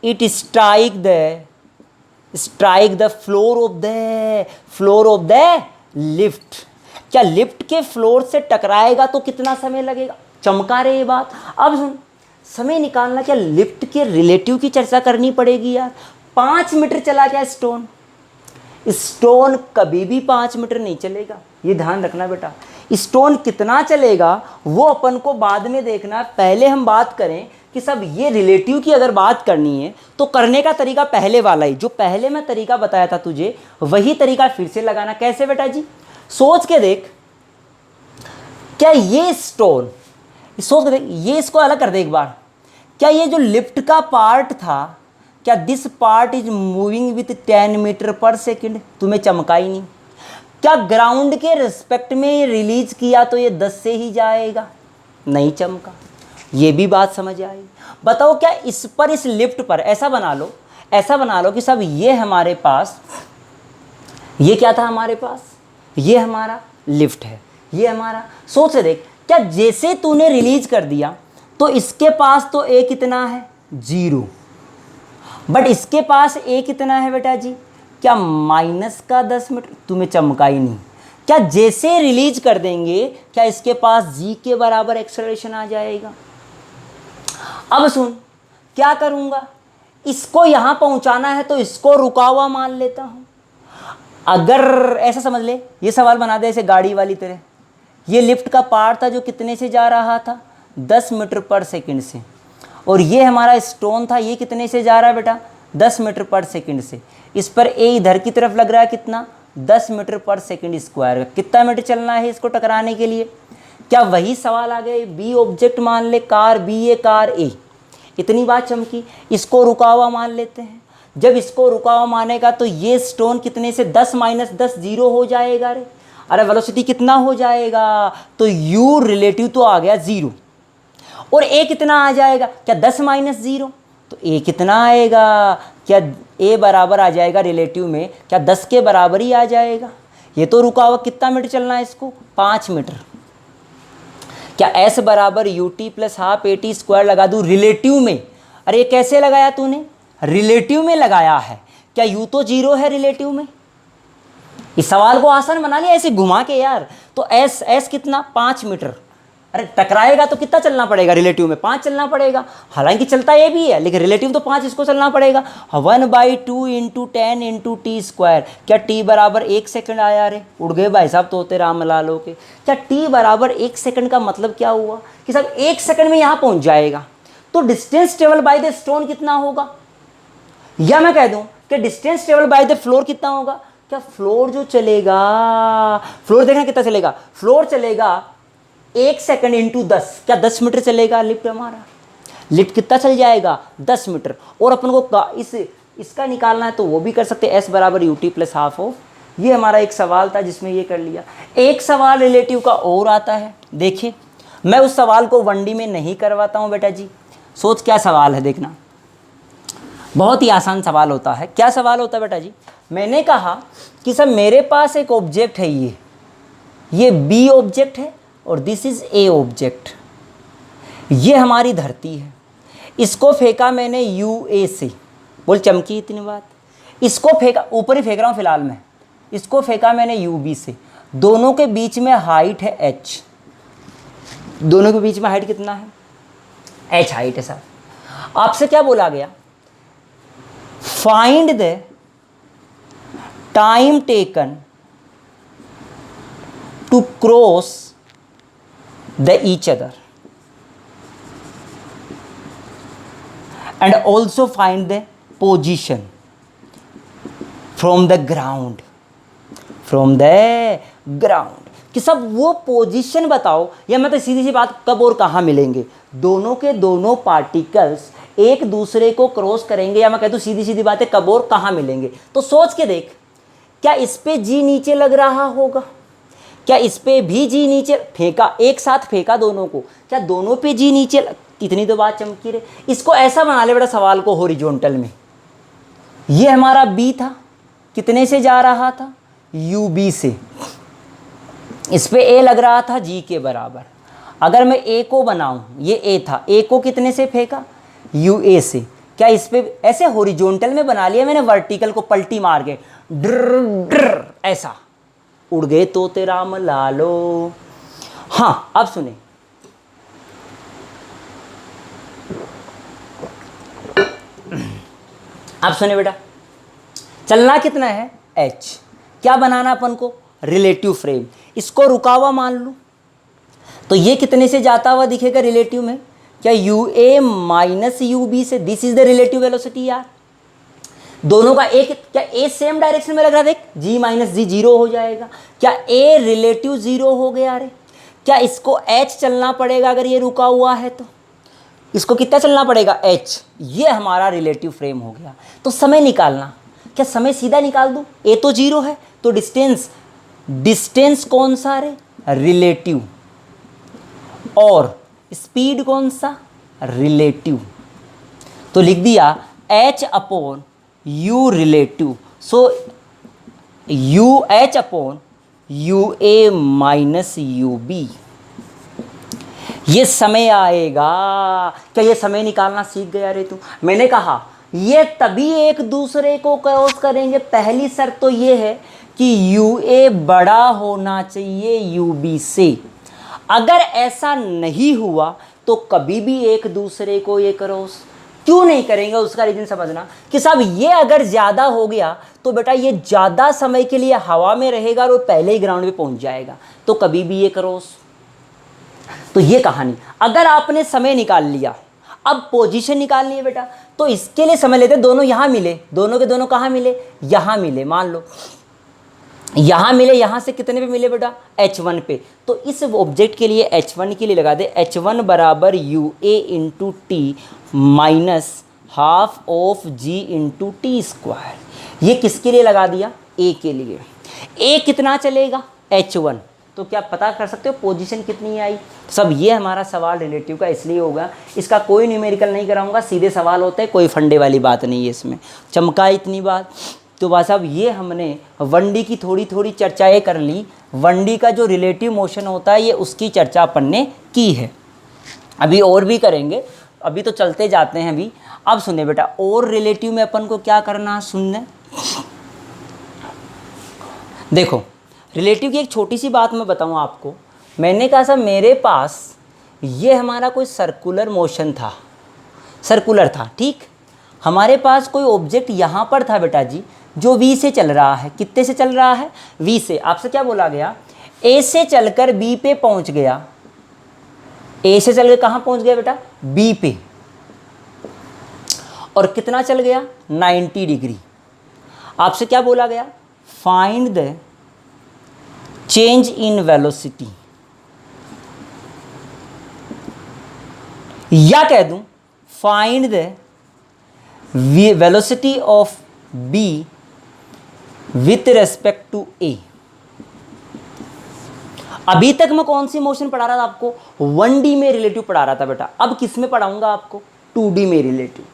it strike the floor of the lift. क्या lift के floor से टकराएगा तो कितना समय लगेगा? चमका रहे ये बात। अब सुन, समय निकालना, क्या लिफ्ट के रिलेटिव की चर्चा करनी पड़ेगी यार। 5 मीटर चला गया स्टोन, स्टोन कभी भी 5 मीटर नहीं चलेगा, ये ध्यान रखना बेटा। स्टोन कितना चलेगा वो अपन को बाद में देखना, पहले हम बात करें कि सब ये रिलेटिव की अगर बात करनी है तो करने का तरीका पहले वाला ही, जो पहले मैं तरीका बताया था तुझे वही तरीका फिर से लगाना। कैसे बेटा जी? सोच के देख, क्या ये स्टोन, सोच के देख, ये इसको अलग कर दे एक बार, क्या ये जो लिफ्ट का पार्ट था, क्या this part is moving with 10 metre per second? तुम्हें चमका ही नहीं। क्या ग्राउंड के रिस्पेक्ट में ये रिलीज किया तो ये 10 से ही जाएगा? नहीं चमका। ये भी बात समझ आई। बताओ, क्या इस पर, इस लिफ्ट पर ऐसा बना लो कि सब ये हमारे पास, ये क्या था हमारे पास, ये हमारा लिफ्ट है, ये हमारा। सोच से देख, क्या जैसे तूने रिलीज कर दिया तो इसके पास तो ए कितना है? 0, बट इसके पास ए कितना है बेटा जी? क्या -10 मीटर? तुम्हें चमका ही नहीं। क्या जैसे रिलीज कर देंगे क्या इसके पास जी के बराबर एक्सेलरेशन आ जाएगा? अब सुन, क्या करूंगा, इसको यहां पहुंचाना है तो इसको रुका हुआ मान लेता हूं। अगर ऐसा समझ ले, ये सवाल बना दे ऐसे गाड़ी वाली तरह, ये लिफ्ट का पार्ट था जो कितने से जा रहा था? 10 मीटर पर सेकंड से, और ये हमारा स्टोन था, ये कितने से जा रहा है बेटा? 10 मीटर पर सेकंड से। इस पर ए इधर की तरफ लग रहा है कितना? 10 मीटर पर सेकंड स्क्वायर। कितना मीटर चलना है इसको टकराने के लिए? क्या वही सवाल आ गए, बी ऑब्जेक्ट मान ले, कार बी है, कार ए, इतनी बात चमकी। इसको रुका हुआ मान लेते हैं। जब इसको रुका हुआ मानेगा तो ये स्टोन कितने से 10 - 10 0 हो जाएगा रे। अरे वेलोसिटी कितना हो जाएगा? तो u रिलेटिव तो आ गया 0, और a कितना आ जाएगा? क्या 10 - 0? तो a कितना आएगा? क्या a बराबर आ जाएगा रिलेटिव में, क्या 10 के बराबर ही आ जाएगा? ये तो रुका हुआ, कितना मीटर चलना है इसको? 5 मीटर। क्या s बराबर ut + ½ at स्क्वायर लगा दूँ रिलेटिव में? अरे ये कैसे लगाया तूने? रिलेटिव में लगाया है। क्या u तो 0 है रिलेटिव में? इस सवाल को आसान बना लिया ऐसे घुमा के यार। तो s कितना? 5 मीटर। अरे टकराएगा तो कितना चलना पड़ेगा रिलेटिव में? 5 चलना पड़ेगा। हालांकि चलता ये भी है लेकिन रिलेटिव तो 5, इसको चलना पड़ेगा। 1/2 × 10 × t स्क्वायर। क्या t बराबर 1 सेकंड आया? रे उड़ गए भाई साहब तोते राम लालो के। क्या t बराबर 1 सेकंड का मतलब क्या हुआ कि साहब 1 सेकंड में यहाँ पहुँच जाएगा। तो distance travel bye the stone कितना होगा? या मैं कह दूँ कि distance travel by the floor कितना होगा? क्या फ्लोर जो चलेगा, फ्लोर देखना कितना चलेगा? फ्लोर चलेगा 1 सेकंड × 10। क्या 10 मीटर चलेगा लिफ्ट हमारा? लिफ्ट कितना चल जाएगा? 10 मीटर। और अपन को इसका निकालना है तो वो भी कर सकते हैं, s बराबर ut + ½ ऑफ। ये हमारा एक सवाल था जिसमें ये कर लिया। एक सवाल रिलेटिव का और आता है। देखिए, मैं उस सवाल को 1D में नहीं करवाता हूँ बेटा जी। सोच क्या सवाल है देखना। बहुत ही आसान सवाल होता है। क्या सवाल होता है बेटा जी? मैंने कहा कि सर मेरे पास एक ऑब्जेक्ट है, ये बी ऑब्जेक्ट है और दिस इज ए ऑब्जेक्ट। ये हमारी धरती है, इसको फेंका मैंने यू ए से। बोल चमकी इतनी बात। इसको फेंका, ऊपर ही फेंक रहा हूँ फिलहाल मैं। इसको फेंका मैंने यू बी से। दोनों के बीच में हाइट है एच। दोनों के बीच में हाइट कितना है? एच हाइट है सर। आपसे क्या बोला गया? Find the time taken to cross the each other and also find the position from the ground, कि सब वो पोजीशन बताओ, या मैं तो सीधी सी बात, कब और कहाँ मिलेंगे। दोनों के दोनों पार्टिकल्स एक दूसरे को क्रॉस करेंगे, या मैं कहता हूँ सीधी सीधी बात है, कब और कहाँ मिलेंगे। तो सोच के देख, क्या इस पे जी नीचे लग रहा होगा? क्या इस पे भी जी नीचे फेंका, एक साथ फेंका दोनों को, क्या दोनों पे जी नीचे? इतनी तो बात चमकी रे। इसको ऐसा बना ले बेटा सवाल को हॉरिजॉन्टल में। ये हमारा बी था, कितने से जा रहा था? यू बी से। इस पे ए लग रहा था जी के बराबर। अगर मैं ए को बनाऊं, ये ए था, ए को कितने से फेंका? यू ए से। क्या इस पे ऐसे हॉरिजॉन्टल में बना लिया मैंने, वर्टिकल को पलटी मार के ड्र ड्र ऐसा उड़ गए तोते राम लालो। हाँ अब सुने, अब सुने बेटा, चलना कितना है? h। क्या बनाना अपन को? Relative frame. इसको रुका हुआ मान लूँ तो ये कितने से जाता हुआ दिखेगा रिलेटिव में? क्या U A minus U B से। This is the relative velocity यार। दोनों का एक, क्या ए सेम डायरेक्शन में लग रहा है? देख, जी माइनस जी जीरो हो जाएगा। क्या ए रिलेटिव जीरो हो गया? अरे क्या इसको h चलना पड़ेगा अगर ये रुका हुआ है तो? इसको कितना चलना पड़ेगा? h। ये हमारा रिलेटिव फ्रेम हो गया। तो समय निकालना, क्या समय सीधा निकाल दूं? a तो जीरो है तो डिस्टेंस कौन सा रे? रिलेटिव। और स्पीड कौन सा? रिलेटिव। तो लिख दिया h upon u relative. So u h upon U A minus U B. ये समय आएगा। क्या ये समय निकालना सीख गया रे तू? मैंने कहा ये तभी एक दूसरे को क्रॉस करेंगे। पहली शर्त तो ये है कि यू ए बड़ा होना चाहिए यू बी से। अगर ऐसा नहीं हुआ तो कभी भी एक दूसरे को ये क्रॉस क्यों नहीं करेंगे। उसका रीजन समझना कि साहब ये अगर ज़्यादा हो गया तो बेटा ये ज़्यादा समय के लिए हवा में रहेगा और पहले ही ग्राउंड पे पहुंच जाएगा, तो कभी भी ये क्रॉस। तो ये कहानी। अगर आपने समय निकाल लिया, अब पोजीशन निकालनी है बेटा, तो इसके लिए समय लेते। दोनों यहाँ मिले, दोनों के दोनों कहाँ मिले? यहाँ मिले। मान लो यहाँ मिले, यहाँ से कितने पे मिले बेटा? h1 पे। तो इस ऑब्जेक्ट के लिए h1 के लिए लगा दे h1 बराबर U A into T minus half of G into T square. ये किसके लिए लगा दिया? a के लिए। a कितना चलेगा? h1। तो क्या पता कर सकते हो पोजीशन कितनी आई? सब ये हमारा सवाल रिलेटिव का इसलिए होगा, इसका कोई न्यूमेरिकल नहीं कराऊंगा, सीधे सवाल होते हैं, कोई फंडे वाली बात नहीं है इसमें। चमका इतनी बात। तो बस अब ये हमने 1D की थोड़ी थोड़ी चर्चाएँ कर ली। 1D का जो रिलेटिव मोशन होता है ये उसकी चर्चा अपन ने की है, अभी और भी करेंगे, अभी तो चलते जाते हैं अभी। अब सुने बेटा, और रिलेटिव में अपन को क्या करना है सुनने। देखो रिलेटिव की एक छोटी सी बात मैं बताऊं आपको। मैंने कहा साहब मेरे पास ये हमारा कोई सर्कुलर मोशन था, सर्कुलर था, ठीक। हमारे पास कोई ऑब्जेक्ट यहाँ पर था बेटा जी जो v से चल रहा है। कितने से चल रहा है? v से। आपसे क्या बोला गया? a से चलकर b पे पहुँच गया। a से चलकर कहाँ पहुँच गया बेटा? b पे। और कितना चल गया? 90 डिग्री। आपसे क्या बोला गया? Find the change in velocity, या कह दूं find the velocity of b with respect to a। अभी तक मैं कौन सी मोशन पढ़ा रहा था आपको? 1D में रिलेटिव पढ़ा रहा था बेटा। अब किस में पढ़ाऊंगा आपको? 2D में रिलेटिव।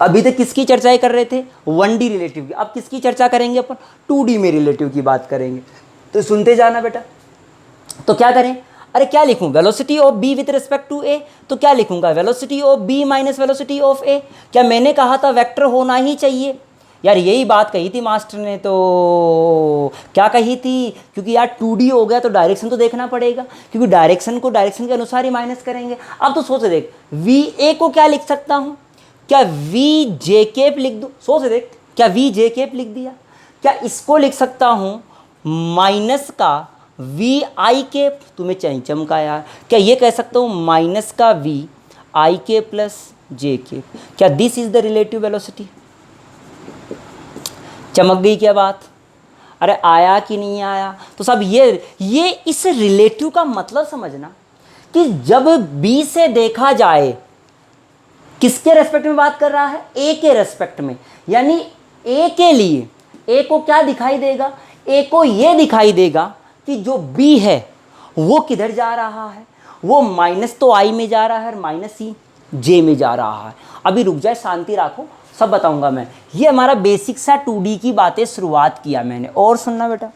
अभी तक किसकी चर्चाएं कर रहे थे? 1D रिलेटिव की। अब किसकी चर्चा करेंगे अपन? 2D में रिलेटिव की बात करेंगे। तो सुनते जाना बेटा। तो क्या करें? अरे क्या लिखूं? Velocity of B with respect to A. तो क्या लिखूंगा? Velocity of B minus velocity of A. क्या मैंने कहा था वेक्टर होना ही चाहिए? यार यही बात कही थी मास्टर ने। तो क्या कही थी? क्योंकि यार 2D हो गया तो डायरेक्शन तो देखना पड़ेगा, क्योंकि डायरेक्शन को डायरेक्शन के अनुसार ही माइनस करेंगे। अब तो सोच देख, वी ए को क्या लिख सकता हूँ? क्या वी जे केप लिख दूँ? सोच देख, क्या वी जे केप लिख दिया? क्या इसको लिख सकता हूँ माइनस का वी आई केप? तुम्हें चाहिए चमका यार। क्या ये कह सकता हूँ माइनस का वी आई के प्लस जे केप? क्या this is the relative velocity? चमक गई क्या बात? अरे आया कि नहीं आया? तो सब ये इस रिलेटिव का मतलब समझना कि जब बी से देखा जाए, किसके रेस्पेक्ट में बात कर रहा है? ए के रेस्पेक्ट में। यानी ए के लिए ए को क्या दिखाई देगा? ए को ये दिखाई देगा कि जो बी है वो किधर जा रहा है? वो माइनस तो आई में जा रहा है और माइनस ही जे में जा रहा है। अभी रुक जाए, शांति रखो, सब बताऊंगा मैं। ये हमारा बेसिक सा 2D की बातें शुरुआत किया मैंने। और सुनना बेटा,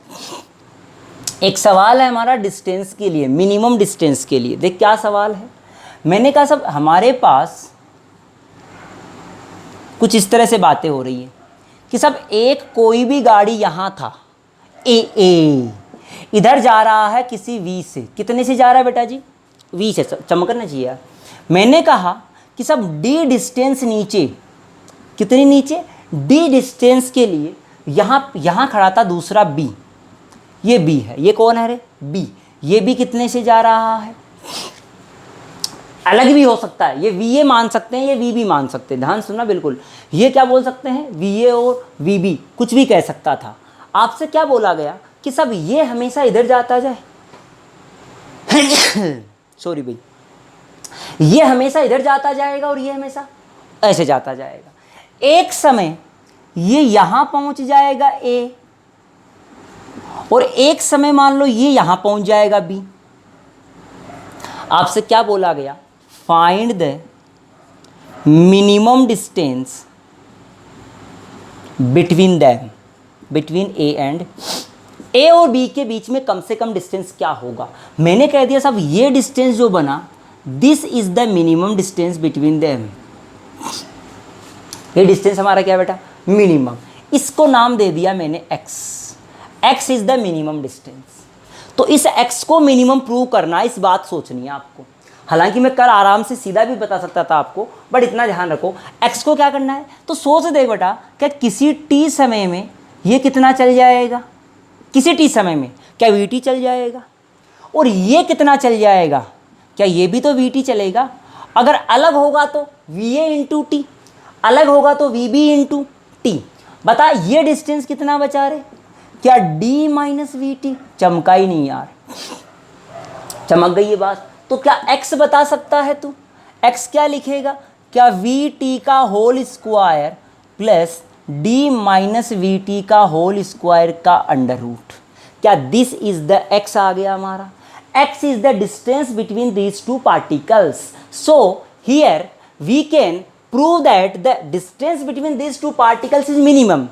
एक सवाल है हमारा डिस्टेंस के लिए, मिनिमम डिस्टेंस के लिए। देख क्या सवाल है। मैंने कहा सब हमारे पास कुछ इस तरह से बातें हो रही है कि सब एक कोई भी गाड़ी यहाँ था, ए इधर जा रहा है किसी वी से। कितने से जा रहा है बेटा जी? वी से। चमकना चाहिए यार। मैंने कहा कि सब डी डिस्टेंस नीचे, कितनी नीचे? डी डिस्टेंस के लिए यहाँ खड़ा था दूसरा बी। ये बी है, ये कौन है रे? बी। ये बी कितने से जा रहा है? अलग भी हो सकता है, ये वी ए मान सकते हैं, ये वी बी मान सकते हैं। ध्यान सुनना बिल्कुल। ये क्या बोल सकते हैं? वी ए और वी बी, कुछ भी कह सकता था। आपसे क्या बोला गया कि सब ये हमेशा इधर जाता जाए सॉरी भाई, ये हमेशा इधर जाता जाएगा और ये हमेशा ऐसे जाता जाएगा। एक समय ये यहां पहुंच जाएगा ए, और एक समय मान लो ये यहां पहुंच जाएगा बी। आपसे क्या बोला गया? Find the minimum distance between them, between A and A और बी के बीच में कम से कम डिस्टेंस क्या होगा? मैंने कह दिया साहब ये डिस्टेंस जो बना, this is the minimum distance between them. ये डिस्टेंस हमारा क्या बेटा? मिनिमम। इसको नाम दे दिया मैंने x। x is the minimum distance. तो इस x को मिनिमम प्रूव करना, इस बात सोचनी है आपको। हालांकि मैं कल आराम से सीधा भी बता सकता था आपको, बट इतना ध्यान रखो x को क्या करना है। तो सोच देख बेटा, क्या किसी t समय में ये कितना चल जाएगा? किसी t समय में क्या vt चल जाएगा? और ये कितना चल जाएगा? क्या ये भी तो vt चलेगा? अगर अलग होगा तो va इंटू टी, अलग होगा तो vb इंटू टी। बता ये डिस्टेंस कितना बचा रहे? क्या d माइनस वी टी? चमका ही नहीं यार, चमक गई ये बात। तो क्या x बता सकता है तू? x क्या लिखेगा? क्या वी टी का whole square plus d minus V T का होल स्क्वायर का अंडर रूट। क्या दिस इज द x आ गया हमारा? x is the distance between these two particles. So here we can prove that the distance between these two particles is minimum.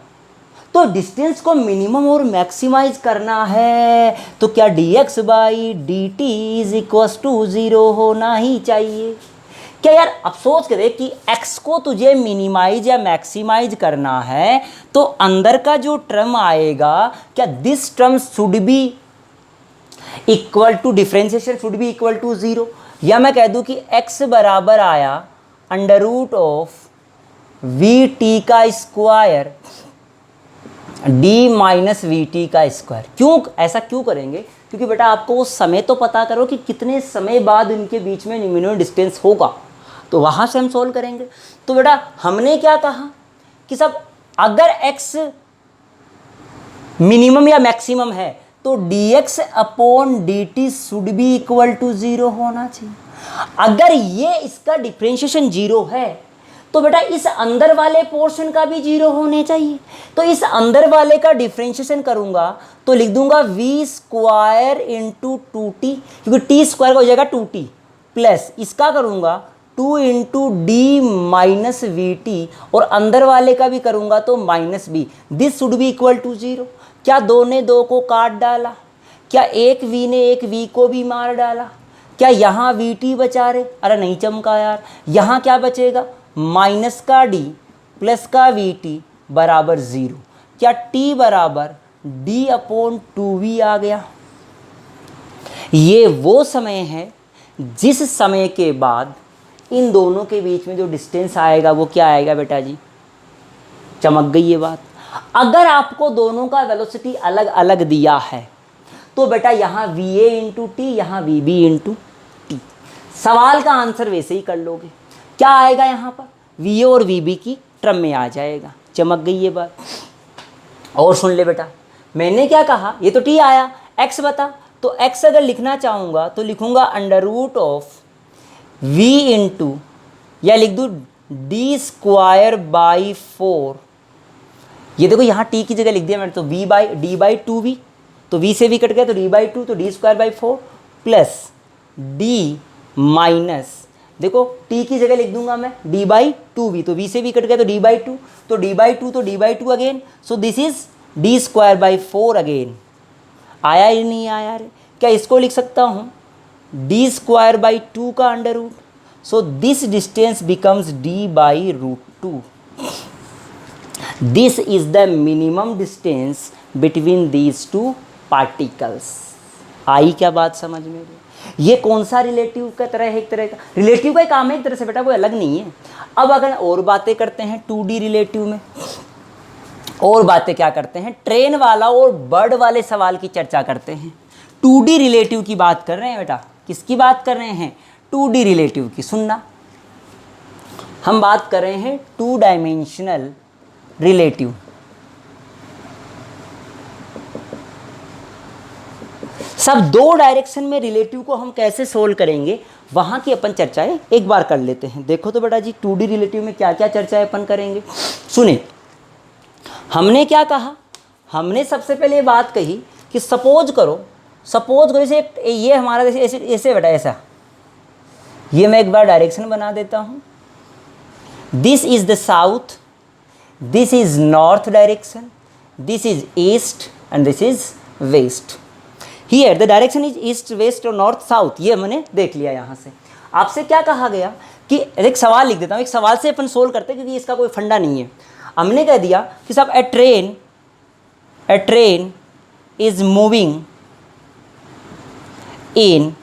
तो distance को minimum और maximise करना है तो क्या dx by D T is equal to 0 होना ही चाहिए। क्या यार अब सोच के देख कि x को तुझे मिनिमाइज या मैक्सिमाइज करना है तो अंदर का जो टर्म आएगा, क्या this term should be equal to, differentiation should be equal to 0, या मैं कह दूं कि x बराबर आया under root of V T का square d minus V T का स्क्वायर। क्यों ऐसा क्यों करेंगे? क्योंकि बेटा आपको वो समय तो पता करो कि कितने समय बाद इनके बीच में मिनिमम डिस्टेंस होगा, तो वहाँ से हम सोल्व करेंगे। तो बेटा हमने क्या कहा कि सब अगर x मिनिमम या मैक्सिमम है तो dx upon D T should be equal to 0 होना चाहिए। अगर ये इसका डिफ्रेंशिएशन 0 है तो बेटा इस अंदर वाले पोर्शन का भी 0 होने चाहिए। तो इस अंदर वाले का डिफ्रेंशिएशन करूंगा तो लिख दूंगा V square into two T, क्योंकि टी स्क्वायर का हो जाएगा 2t, प्लस इसका करूंगा two into D minus V T, और अंदर वाले का भी करूँगा तो minus B, this should be equal to 0। क्या दो ने दो को काट डाला? क्या एक वी ने एक वी को भी मार डाला? क्या यहाँ वी टी बचा रहे? अरे नहीं चमका यार। यहाँ क्या बचेगा? माइनस का डी प्लस का वी टी बराबर 0। क्या टी बराबर डी अपॉन 2v आ गया? ये वो समय है जिस समय के बाद इन दोनों के बीच में जो डिस्टेंस आएगा वो क्या आएगा बेटा जी? चमक गई ये बात। अगर आपको दोनों का वेलोसिटी अलग अलग दिया है तो बेटा यहाँ वी ए इंटू टी, यहाँ वी बी इंटू टी, सवाल का आंसर वैसे ही कर लोगे। क्या आएगा यहाँ पर? वी ए और वी बी की टर्म में आ जाएगा। चमक गई ये बात। और सुन ले बेटा, मैंने क्या कहा? ये तो टी आया, एक्स बता। तो एक्स अगर लिखना चाहूँगा तो लिखूँगा under root of v into, या लिख दूँ डी स्क्वायर बाई 4। ये देखो यहाँ टी की जगह लिख दिया मैंने, तो we by D by 2v, तो v से v कट गया तो d बाई 2, तो D square by 4 plus D minus, देखो t की जगह लिख दूंगा मैं d बाई 2v, तो v से v कट गया तो d बाई 2, तो d बाई 2 तो d by 2 again, so this is d square by 4 again. आया या नहीं आया रे? क्या इसको लिख सकता हूँ d स्क्वायर बाई 2 का under root, so this distance becomes d by root 2। This is the minimum distance between these two particles. आई क्या बात समझ में? ये कौन सा रिलेटिव का तरह है? एक तरह का रिलेटिव का ही काम है एक तरह से बेटा, कोई अलग नहीं है। अब अगर और बातें करते हैं 2D रिलेटिव में, और बातें क्या करते हैं, ट्रेन वाला और बर्ड वाले सवाल की चर्चा करते हैं। 2D रिलेटिव की बात कर रहे हैं बेटा। किसकी बात कर रहे हैं? 2D रिलेटिव की। सुनना, हम बात कर रहे हैं 2 डायमेंशनल रिलेटिव। सब 2 डायरेक्शन में रिलेटिव को हम कैसे सोल्व करेंगे वहाँ की अपन चर्चाएं एक बार कर लेते हैं। देखो तो बेटा जी 2D रिलेटिव में क्या क्या चर्चाएं अपन करेंगे। सुने, हमने क्या कहा? हमने सबसे पहले ये बात कही कि सपोज करो जैसे ये हमारा ऐसे ऐसे बेटा ऐसा, ये मैं एक बार डायरेक्शन बना देता हूँ। This is the south, this is north direction, this is east and this is west. Here the direction is east west और नॉर्थ साउथ। ये मैंने देख लिया। यहाँ से आपसे क्या कहा गया कि एक सवाल लिख देता हूँ, एक सवाल से अपन सोल्व करते हैं क्योंकि इसका कोई फंडा नहीं है। हमने कह दिया कि सब a train is moving in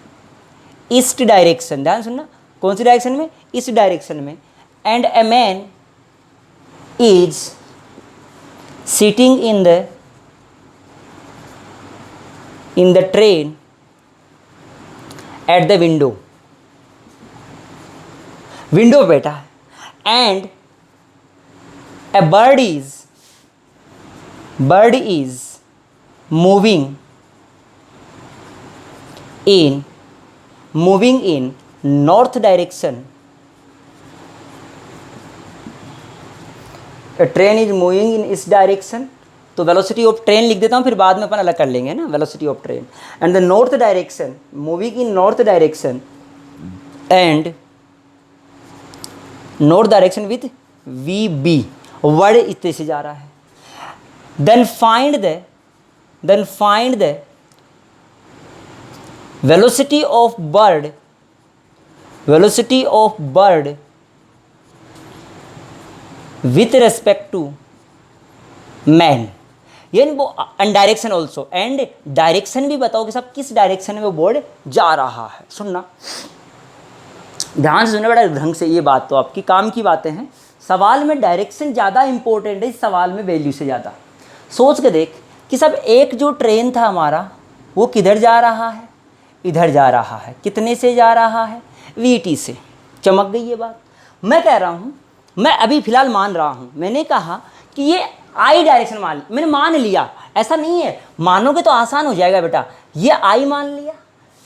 east direction. ध्यान सुनना, कौन सी डायरेक्शन में? ईस्ट डायरेक्शन में। And a man is sitting in the train at the window बेटा, and a bird is moving in north direction. A train is moving in its direction, तो velocity of train लिख देता हूँ, फिर बाद में अपन अलग कर लेंगे ना। Velocity of train and the north direction, moving in north direction and north direction with v b, bird इतने से जा रहा है। Then find the velocity of bird with respect to man, यानी वो डायरेक्शन ऑल्सो, एंड डायरेक्शन भी बताओ कि सब किस डायरेक्शन में वो बोर्ड जा रहा है। सुनना, ध्यान से सुनना बड़ा ढंग से। ये बात तो आपकी काम की बातें हैं। सवाल में डायरेक्शन ज़्यादा इंपॉर्टेंट है इस सवाल में वैल्यू से ज़्यादा। सोच के देख कि सब एक जो ट्रेन था हमारा वो किधर जा रहा है? इधर जा रहा है। कितने से जा रहा है? VT से। चमक गई ये बात। मैं कह रहा हूँ, मैं अभी फ़िलहाल मान रहा हूँ, मैंने कहा कि ये आई डायरेक्शन मैंने मान लिया। ऐसा नहीं है, मानोगे तो आसान हो जाएगा बेटा। ये आई मान लिया,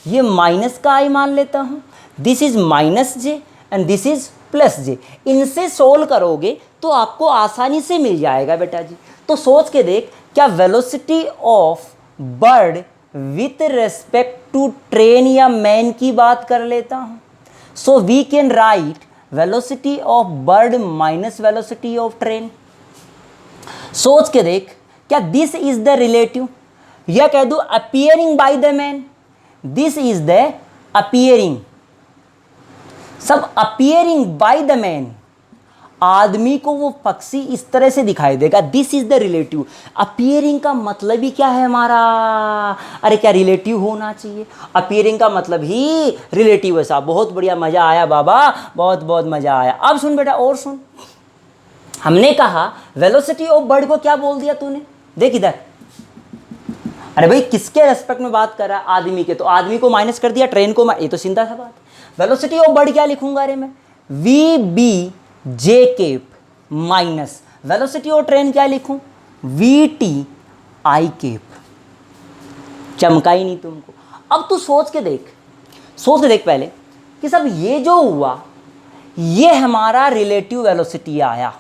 ये माइनस का आई मान लेता हूँ, this is minus J and this is plus J. इनसे सोल्व करोगे तो आपको आसानी से मिल जाएगा बेटा जी। तो सोच के देख, क्या velocity of bird with respect to train या मैन की बात कर लेता हूँ। So we can write velocity of bird minus velocity of train. सोच के देख, क्या दिस इज द रिलेटिव, या कह दू appearing by the man, this is the appearing, सब अपियरिंग बाय द मैन, आदमी को वो पक्षी इस तरह से दिखाई देगा, this is the relative. Appearing का मतलब ही क्या है हमारा, अरे क्या रिलेटिव होना चाहिए, अपियरिंग का मतलब ही रिलेटिव है साहब। बहुत बढ़िया, मजा आया बाबा, बहुत बहुत मजा आया। अब सुन बेटा और सुन, हमने कहा वेलोसिटी ऑफ बर्ड को क्या बोल दिया तूने, देख इधर, अरे भाई किसके रेस्पेक्ट में बात कर रहा है, आदमी के, तो आदमी को माइनस कर दिया, ट्रेन को, ये तो सीधा सा बात। वेलोसिटी ऑफ बर्ड क्या लिखूंगा अरे मैं, v b j cap minus velocity of train क्या लिखूं, वी टी आई केप। चमका ही नहीं तुमको। अब तू सोच के देख, सोच के देख पहले कि सब ये जो हुआ ये हमारा रिलेटिव वेलोसिटी आया,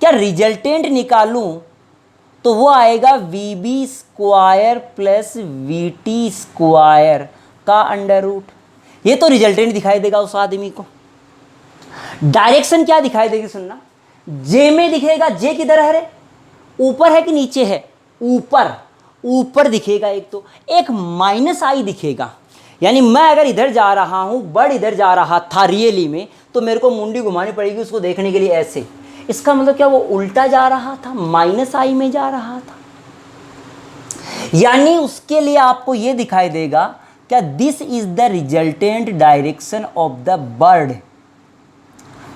क्या रिजल्टेंट निकालूं तो वो आएगा v b square plus v t square का अंडर रूट। ये तो रिजल्टेंट दिखाई देगा उस आदमी को। डायरेक्शन क्या दिखाई देगी सुनना, जे में दिखेगा, जे किधर है रे, ऊपर है कि नीचे है, ऊपर, ऊपर दिखेगा एक, तो एक माइनस आई दिखेगा, यानी मैं अगर इधर जा रहा हूं, बर्ड इधर जा रहा था रियली में, तो मेरे को मुंडी घुमानी पड़ेगी उसको देखने के लिए ऐसे, इसका मतलब क्या वो उल्टा जा रहा था, माइनस आई में जा रहा था, यानी उसके लिए आपको ये दिखाई देगा क्या this is the resultant direction of the bird.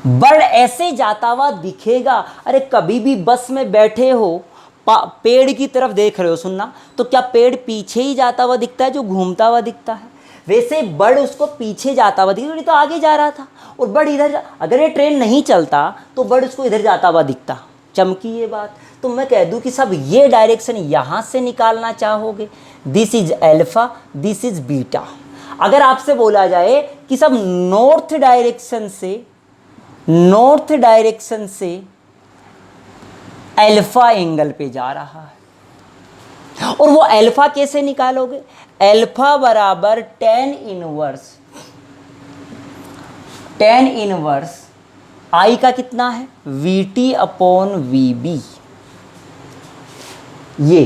Bird ऐसे जाता हुआ दिखेगा। अरे कभी भी बस में बैठे हो, पेड़ की तरफ देख रहे हो, सुनना, तो क्या पेड़ पीछे ही जाता हुआ दिखता है जो घूमता हुआ दिखता है, वैसे बर्ड उसको पीछे जाता हुआ दिखता, तो आगे जा रहा था और बर्ड इधर अगर ये ट्रेन नहीं चलता तो बर्ड उसको इधर जाता हुआ दिखता। चमकी ये बात। तो मैं कह दूं कि सब ये डायरेक्शन यहाँ से निकालना चाहोगे, this is alpha, this is beta. अगर आपसे बोला जाए कि सब नॉर्थ डायरेक्शन से अल्फा एंगल पे जा रहा है, और वो अल्फा कैसे निकालोगे, अल्फा बराबर tan इनवर्स आई का कितना है, v t upon v b. ये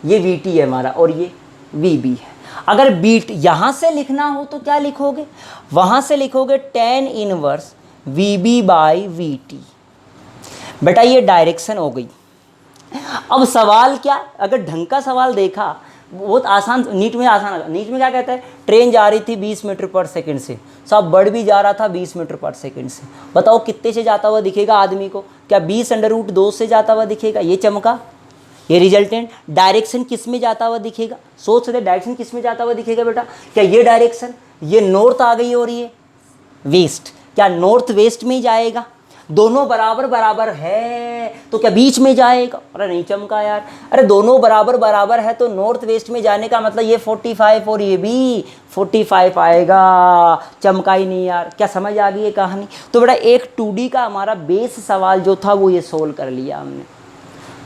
वी टी है हमारा और ये वी बी है। अगर बीट यहां से लिखना हो तो क्या लिखोगे, वहां से लिखोगे tan inverse v b by v t. बेटा ये डायरेक्शन हो गई। अब सवाल क्या, अगर ढंग का सवाल देखा बहुत आसान, नीट में क्या कहता है, ट्रेन जा रही थी 20 मीटर पर सेकंड से, सब बर्ड भी जा रहा था 20 मीटर पर सेकंड से, बताओ कितने से जाता हुआ दिखेगा आदमी को, क्या 20√2 से जाता हुआ दिखेगा, ये चमका, ये रिजल्टेंट। डायरेक्शन किस में जाता हुआ दिखेगा, सोच रहे डायरेक्शन किस में जाता हुआ दिखेगा बेटा, क्या ये डायरेक्शन, ये नॉर्थ आ गई और ये वेस्ट, क्या नॉर्थ वेस्ट में ही जाएगा, दोनों बराबर बराबर है तो क्या बीच में जाएगा, अरे नहीं चमका यार, अरे दोनों बराबर बराबर है तो नॉर्थ वेस्ट में जाने का मतलब ये 45 और ये भी 45 आएगा। चमका ही नहीं यार, क्या समझ आ गई ये कहानी। तो बेटा एक 2D का हमारा बेस सवाल जो था वो ये सोल्व कर लिया हमने।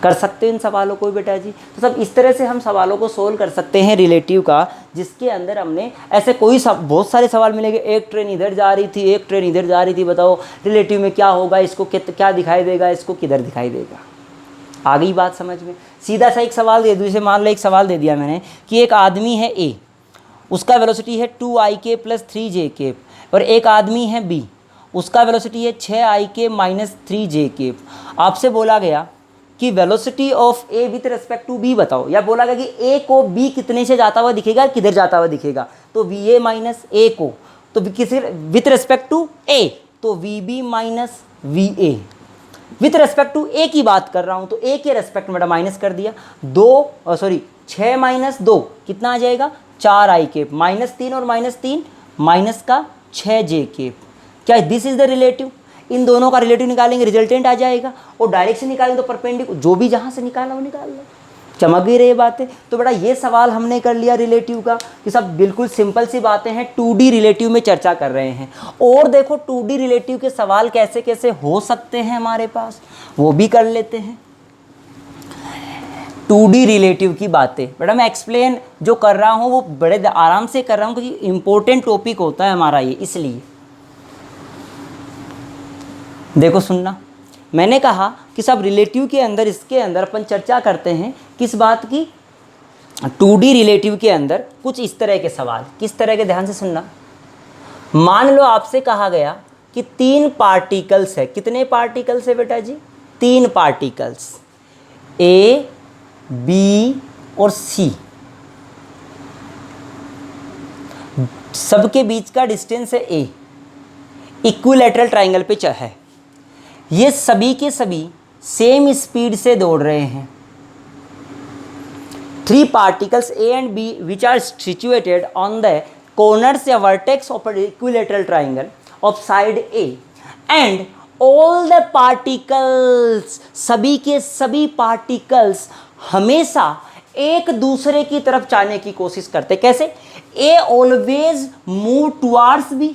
कर सकते हैं इन सवालों को बेटा जी। तो सब इस तरह से हम सवालों को सोल्व कर सकते हैं रिलेटिव का, जिसके अंदर हमने ऐसे बहुत सारे सवाल मिलेंगे, एक ट्रेन इधर जा रही थी, एक ट्रेन इधर जा रही थी, बताओ रिलेटिव में क्या होगा, इसको क्या दिखाई देगा, इसको किधर दिखाई देगा। आ गई बात समझ में। सीधा सा एक सवाल दे दूँ, जैसे मान लो एक सवाल दे दिया मैंने कि एक आदमी है ए, उसका वेलोसिटी है 2ik + 3j, और एक आदमी है बी, उसका वेलोसिटी है 6ik - 3j। आपसे बोला गया कि velocity of A with respect to b बताओ, या बोला गया कि ए को बी कितने से जाता हुआ दिखेगा, किधर जाता हुआ दिखेगा, तो वी ए माइनस ए को, तो किसी विथ रेस्पेक्ट टू ए तो V B minus V A. With respect to A की बात कर रहा हूँ तो ए के रेस्पेक्ट में माइनस कर दिया, 6 - 2 कितना आ जाएगा, 4ik, -3 और -3 माइनस का 6j। क्या दिस इज द रिलेटिव, इन दोनों का रिलेटिव निकालेंगे रिजल्टेंट आ जाएगा, और डायरेक्शन निकालेंगे तो परपेंडिकुलर, जो भी जहाँ से निकालना वो निकाल लो। चमक गई रही बातें। तो बेटा ये सवाल हमने कर लिया रिलेटिव का, कि सब बिल्कुल सिंपल सी बातें हैं, 2D रिलेटिव में चर्चा कर रहे हैं। और देखो 2D रिलेटिव के सवाल कैसे कैसे हो सकते हैं हमारे पास, वो भी कर लेते हैं। 2D रिलेटिव की बातें बेटा मैं एक्सप्लेन जो कर रहा हूँ वो बड़े आराम से कर रहा हूँ, क्योंकि इंपॉर्टेंट टॉपिक होता है हमारा ये, इसलिए देखो सुनना, मैंने कहा कि सब रिलेटिव के अंदर, इसके अंदर अपन चर्चा करते हैं किस बात की, 2D रिलेटिव के अंदर कुछ इस तरह के सवाल। किस तरह के, ध्यान से सुनना। मान लो आपसे कहा गया कि 3 पार्टिकल्स है। कितने पार्टिकल्स है बेटा जी? 3 पार्टिकल्स, A, B और C। सबके बीच का डिस्टेंस है A, इक्विलैटरल ट्राइंगल पे है। ये सभी के सभी सेम स्पीड से दौड़ रहे हैं। 3 particles A and B which are situated on the corners या vertex of an equilateral triangle of side A, and all the particles, सभी के सभी particles हमेशा एक दूसरे की तरफ जाने की कोशिश करते। कैसे? A always move towards B,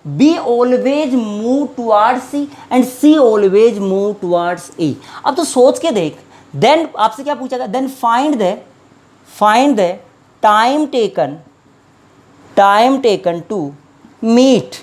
B always move towards C and C always move towards A। अब तो सोच के देख, then आपसे क्या पूछा गया? then find the time taken to meet।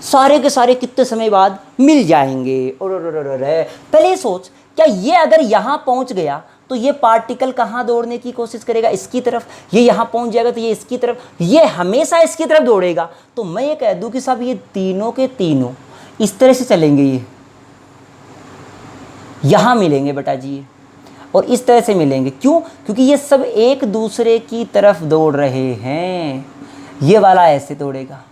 सारे के सारे कितने समय बाद मिल जाएंगे। पहले ये सोच, क्या ये अगर यहाँ पहुँच गया तो ये पार्टिकल कहाँ दौड़ने की कोशिश करेगा? इसकी तरफ। ये यहाँ पहुँच जाएगा तो ये इसकी तरफ, ये हमेशा इसकी तरफ दौड़ेगा। तो मैं ये कह दूँ कि साहब ये तीनों के तीनों इस तरह से चलेंगे, ये यहाँ मिलेंगे बेटा जी, ये और इस तरह से मिलेंगे। क्यों? क्योंकि ये सब एक दूसरे की तरफ दौड़ रहे हैं। ये वाला ऐसे दौड़ेगा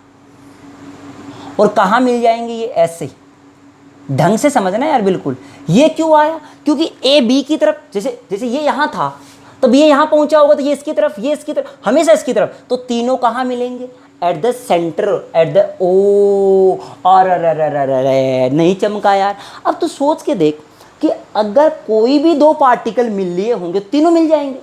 और कहाँ मिल जाएंगे? ये ऐसे। ढंग से समझना यार बिल्कुल। ये क्यों आया? क्योंकि ए बी की तरफ, जैसे ये यहाँ था तब ये यहाँ पहुँचा होगा तो ये इसकी तरफ, ये इसकी तरफ, हमेशा इसकी तरफ। तो तीनों कहाँ मिलेंगे? At the centre, at the O. और नहीं चमका यार। अब तो सोच के देख कि अगर कोई भी 2 पार्टिकल मिल लिए होंगे, तीनों मिल जाएंगे।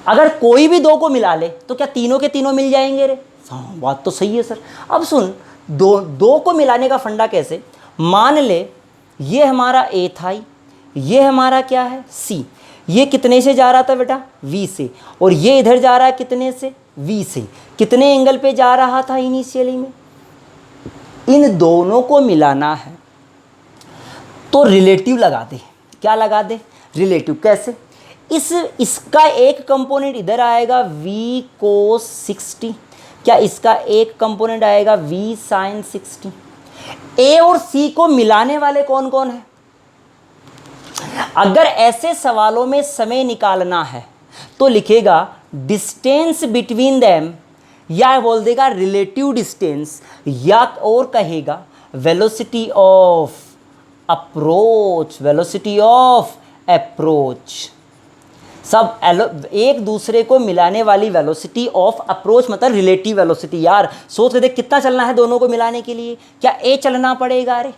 अगर कोई भी 2 को मिला ले तो क्या तीनों के तीनों मिल जाएंगे रे? हाँ, बात तो सही है सर। अब सुन, दो को मिलाने का फंडा कैसे? मान ले ये हमारा A था, ये हमारा क्या है? C। ये कितने से जा रहा था बेटा? V से। और ये इधर जा रहा है कितने से? V से। कितने एंगल पे जा रहा था इनिशियली में? इन दोनों को मिलाना है तो रिलेटिव लगा दे। क्या लगा दे? रिलेटिव। कैसे? इसका एक कंपोनेंट इधर आएगा V cos 60, क्या इसका एक कंपोनेंट आएगा V sin 60। A और C को मिलाने वाले कौन कौन है? अगर ऐसे सवालों में समय निकालना है तो लिखेगा डिस्टेंस बिटवीन देम, या बोल देगा रिलेटिव डिस्टेंस, या और कहेगा velocity of approach, velocity of approach. सब एक दूसरे को मिलाने वाली वेलोसिटी ऑफ अप्रोच मतलब रिलेटिव वेलोसिटी। यार सोच के देख कितना चलना है दोनों को मिलाने के लिए? क्या ए चलना पड़ेगा? अरे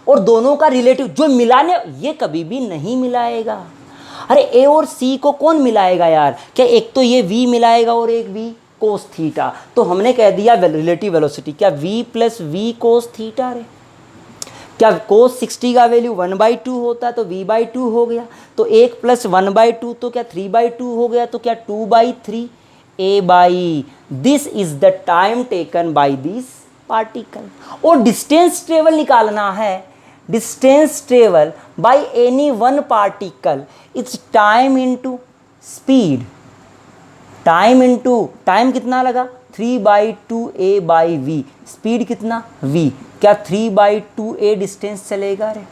और दोनों का रिलेटिव जो मिलाने, ये कभी भी नहीं मिलाएगा। अरे ए और सी को कौन मिलाएगा यार? क्या एक तो ये v मिलाएगा और एक v cos थीटा। तो हमने कह दिया रिलेटिव वेलोसिटी, क्या v plus v cos theta. अरे क्या cos 60 का वैल्यू 1/2 होता है तो v/2 हो गया, तो 1 प्लस 1/2 तो क्या 3/2 हो गया, तो क्या 2/3 a/, this is the time taken by this particle. और डिस्टेंस ट्रेवल निकालना है, distance travel by any one particle it's time into speed. Time into time कितना लगा? 3/2 a/v। स्पीड कितना? v। क्या 3/2 a डिस्टेंस चलेगा? रे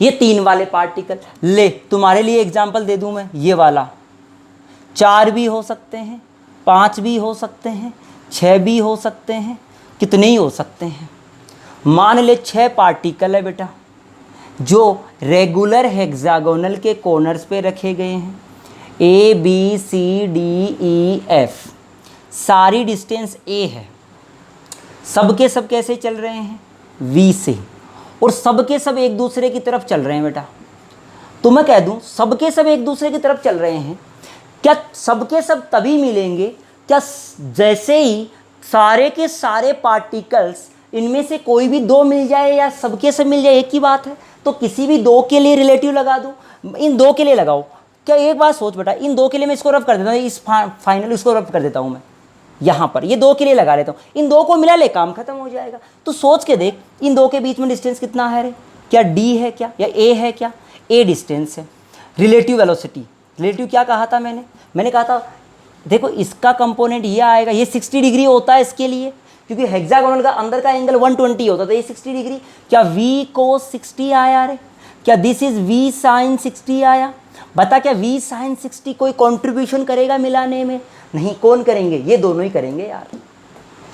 ये 3 वाले पार्टिकल ले, तुम्हारे लिए एग्जांपल दे दूं मैं। ये वाला 4 भी हो सकते हैं, 5 भी हो सकते हैं, 6 भी हो सकते हैं, कितने ही हो सकते हैं। मान ले 6 पार्टिकल है बेटा जो रेगुलर हेक्सागोनल के कॉर्नर्स पे रखे गए हैं। A B C D E F सारी डिस्टेंस A है। सब के सब कैसे चल रहे हैं? V से। और सब के सब एक दूसरे की तरफ चल रहे हैं बेटा। तो मैं कह दूं सब के सब एक दूसरे की तरफ चल रहे हैं। क्या सब के सब तभी मिलेंगे? क्या जैसे ही सारे के सारे पार्टिकल्स इनमें से कोई भी 2 मिल जाए या सबके सब मिल जाए, एक ही बात है। तो किसी भी 2 के लिए रिलेटिव लगा दूं, इन 2 के लिए लगाओ। क्या एक बात सोच बेटा, इन 2 के लिए मैं इसको रफ कर देता हूँ, इस फाइनल इसको रफ कर देता हूँ मैं। यहाँ पर ये 2 के लिए लगा लेता हूँ, इन 2 को मिला ले, काम खत्म हो जाएगा। तो सोच के देख इन 2 के बीच में डिस्टेंस कितना है रे, क्या डी है क्या या ए है क्या, ए डिस्टेंस है। रिलेटिव वेलोसिटी, रिलेटिव क्या कहा था मैंने कहा था देखो इसका कंपोनेंट ये आएगा, ये 60 डिग्री होता है इसके लिए, क्योंकि हेक्सागोनल का अंदर का एंगल 120 होता था, ये 60 डिग्री। क्या v cos 60 आया रे, क्या दिस इज v sin 60 आया, बता क्या v sin 60 कोई कंट्रीब्यूशन करेगा मिलाने में, नहीं, कौन करेंगे, ये दोनों ही करेंगे यार,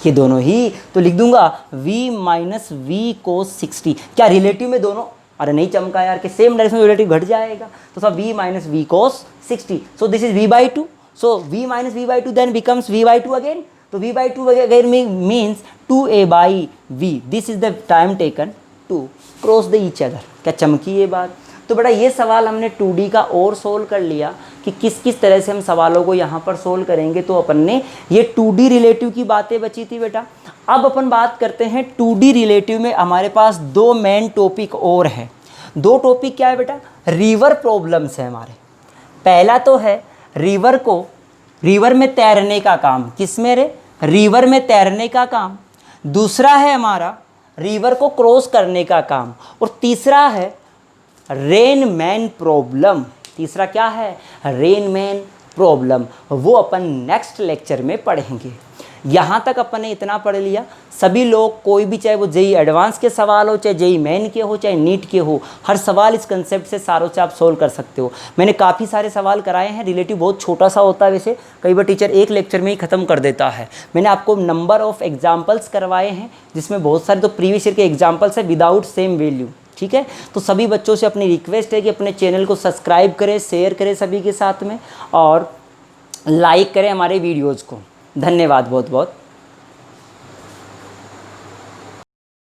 ये दोनों ही। तो लिख दूंगा v माइनस वी cos 60, क्या रिलेटिव में दोनों, अरे नहीं चमका यार कि सेम डायरेक्शन में रिलेटिव घट जाएगा, तो सब v minus v cos 60, so this is v/2, सो v minus v/2 then becomes v/2 again, तो v/2 again means 2a/v, this is the time taken to cross the each other. क्या चमकी ये बात। तो बेटा ये सवाल हमने 2D का और सोल्व कर लिया कि किस किस तरह से हम सवालों को यहाँ पर सोल्व करेंगे। तो अपन ने ये 2D रिलेटिव की बातें बची थी बेटा। अब अपन बात करते हैं 2D रिलेटिव में हमारे पास 2 मेन टॉपिक और हैं। 2 टॉपिक क्या है बेटा, रिवर प्रॉब्लम्स है हमारे। पहला तो है रिवर में तैरने का काम, किस में रे, रिवर में तैरने का काम। दूसरा है हमारा रिवर को क्रॉस करने का काम, और तीसरा है रेनमैन प्रॉब्लम। तीसरा क्या है, रेनमैन प्रॉब्लम, वो अपन नेक्स्ट लेक्चर में पढ़ेंगे। यहाँ तक अपन ने इतना पढ़ लिया। सभी लोग कोई भी, चाहे वो जेई एडवांस के सवाल हो, चाहे जेई मेन के हो, चाहे नीट के हो, हर सवाल इस कंसेप्ट से सारों से आप सोल्व कर सकते हो। मैंने काफ़ी सारे सवाल कराए हैं। रिलेटिव बहुत छोटा सा होता है वैसे, कई बार टीचर एक लेक्चर में ही ख़त्म कर देता है। मैंने आपको नंबर ऑफ़ एग्जाम्पल्स करवाए हैं, जिसमें बहुत सारे तो प्रीवियस ईयर के एग्जाम्पल्स है विदाउट सेम वैल्यू। ठीक है, तो सभी बच्चों से अपनी रिक्वेस्ट है कि अपने चैनल को सब्सक्राइब करें, शेयर करें सभी के साथ में, और लाइक करें हमारे वीडियोज़ को। धन्यवाद बहुत बहुत।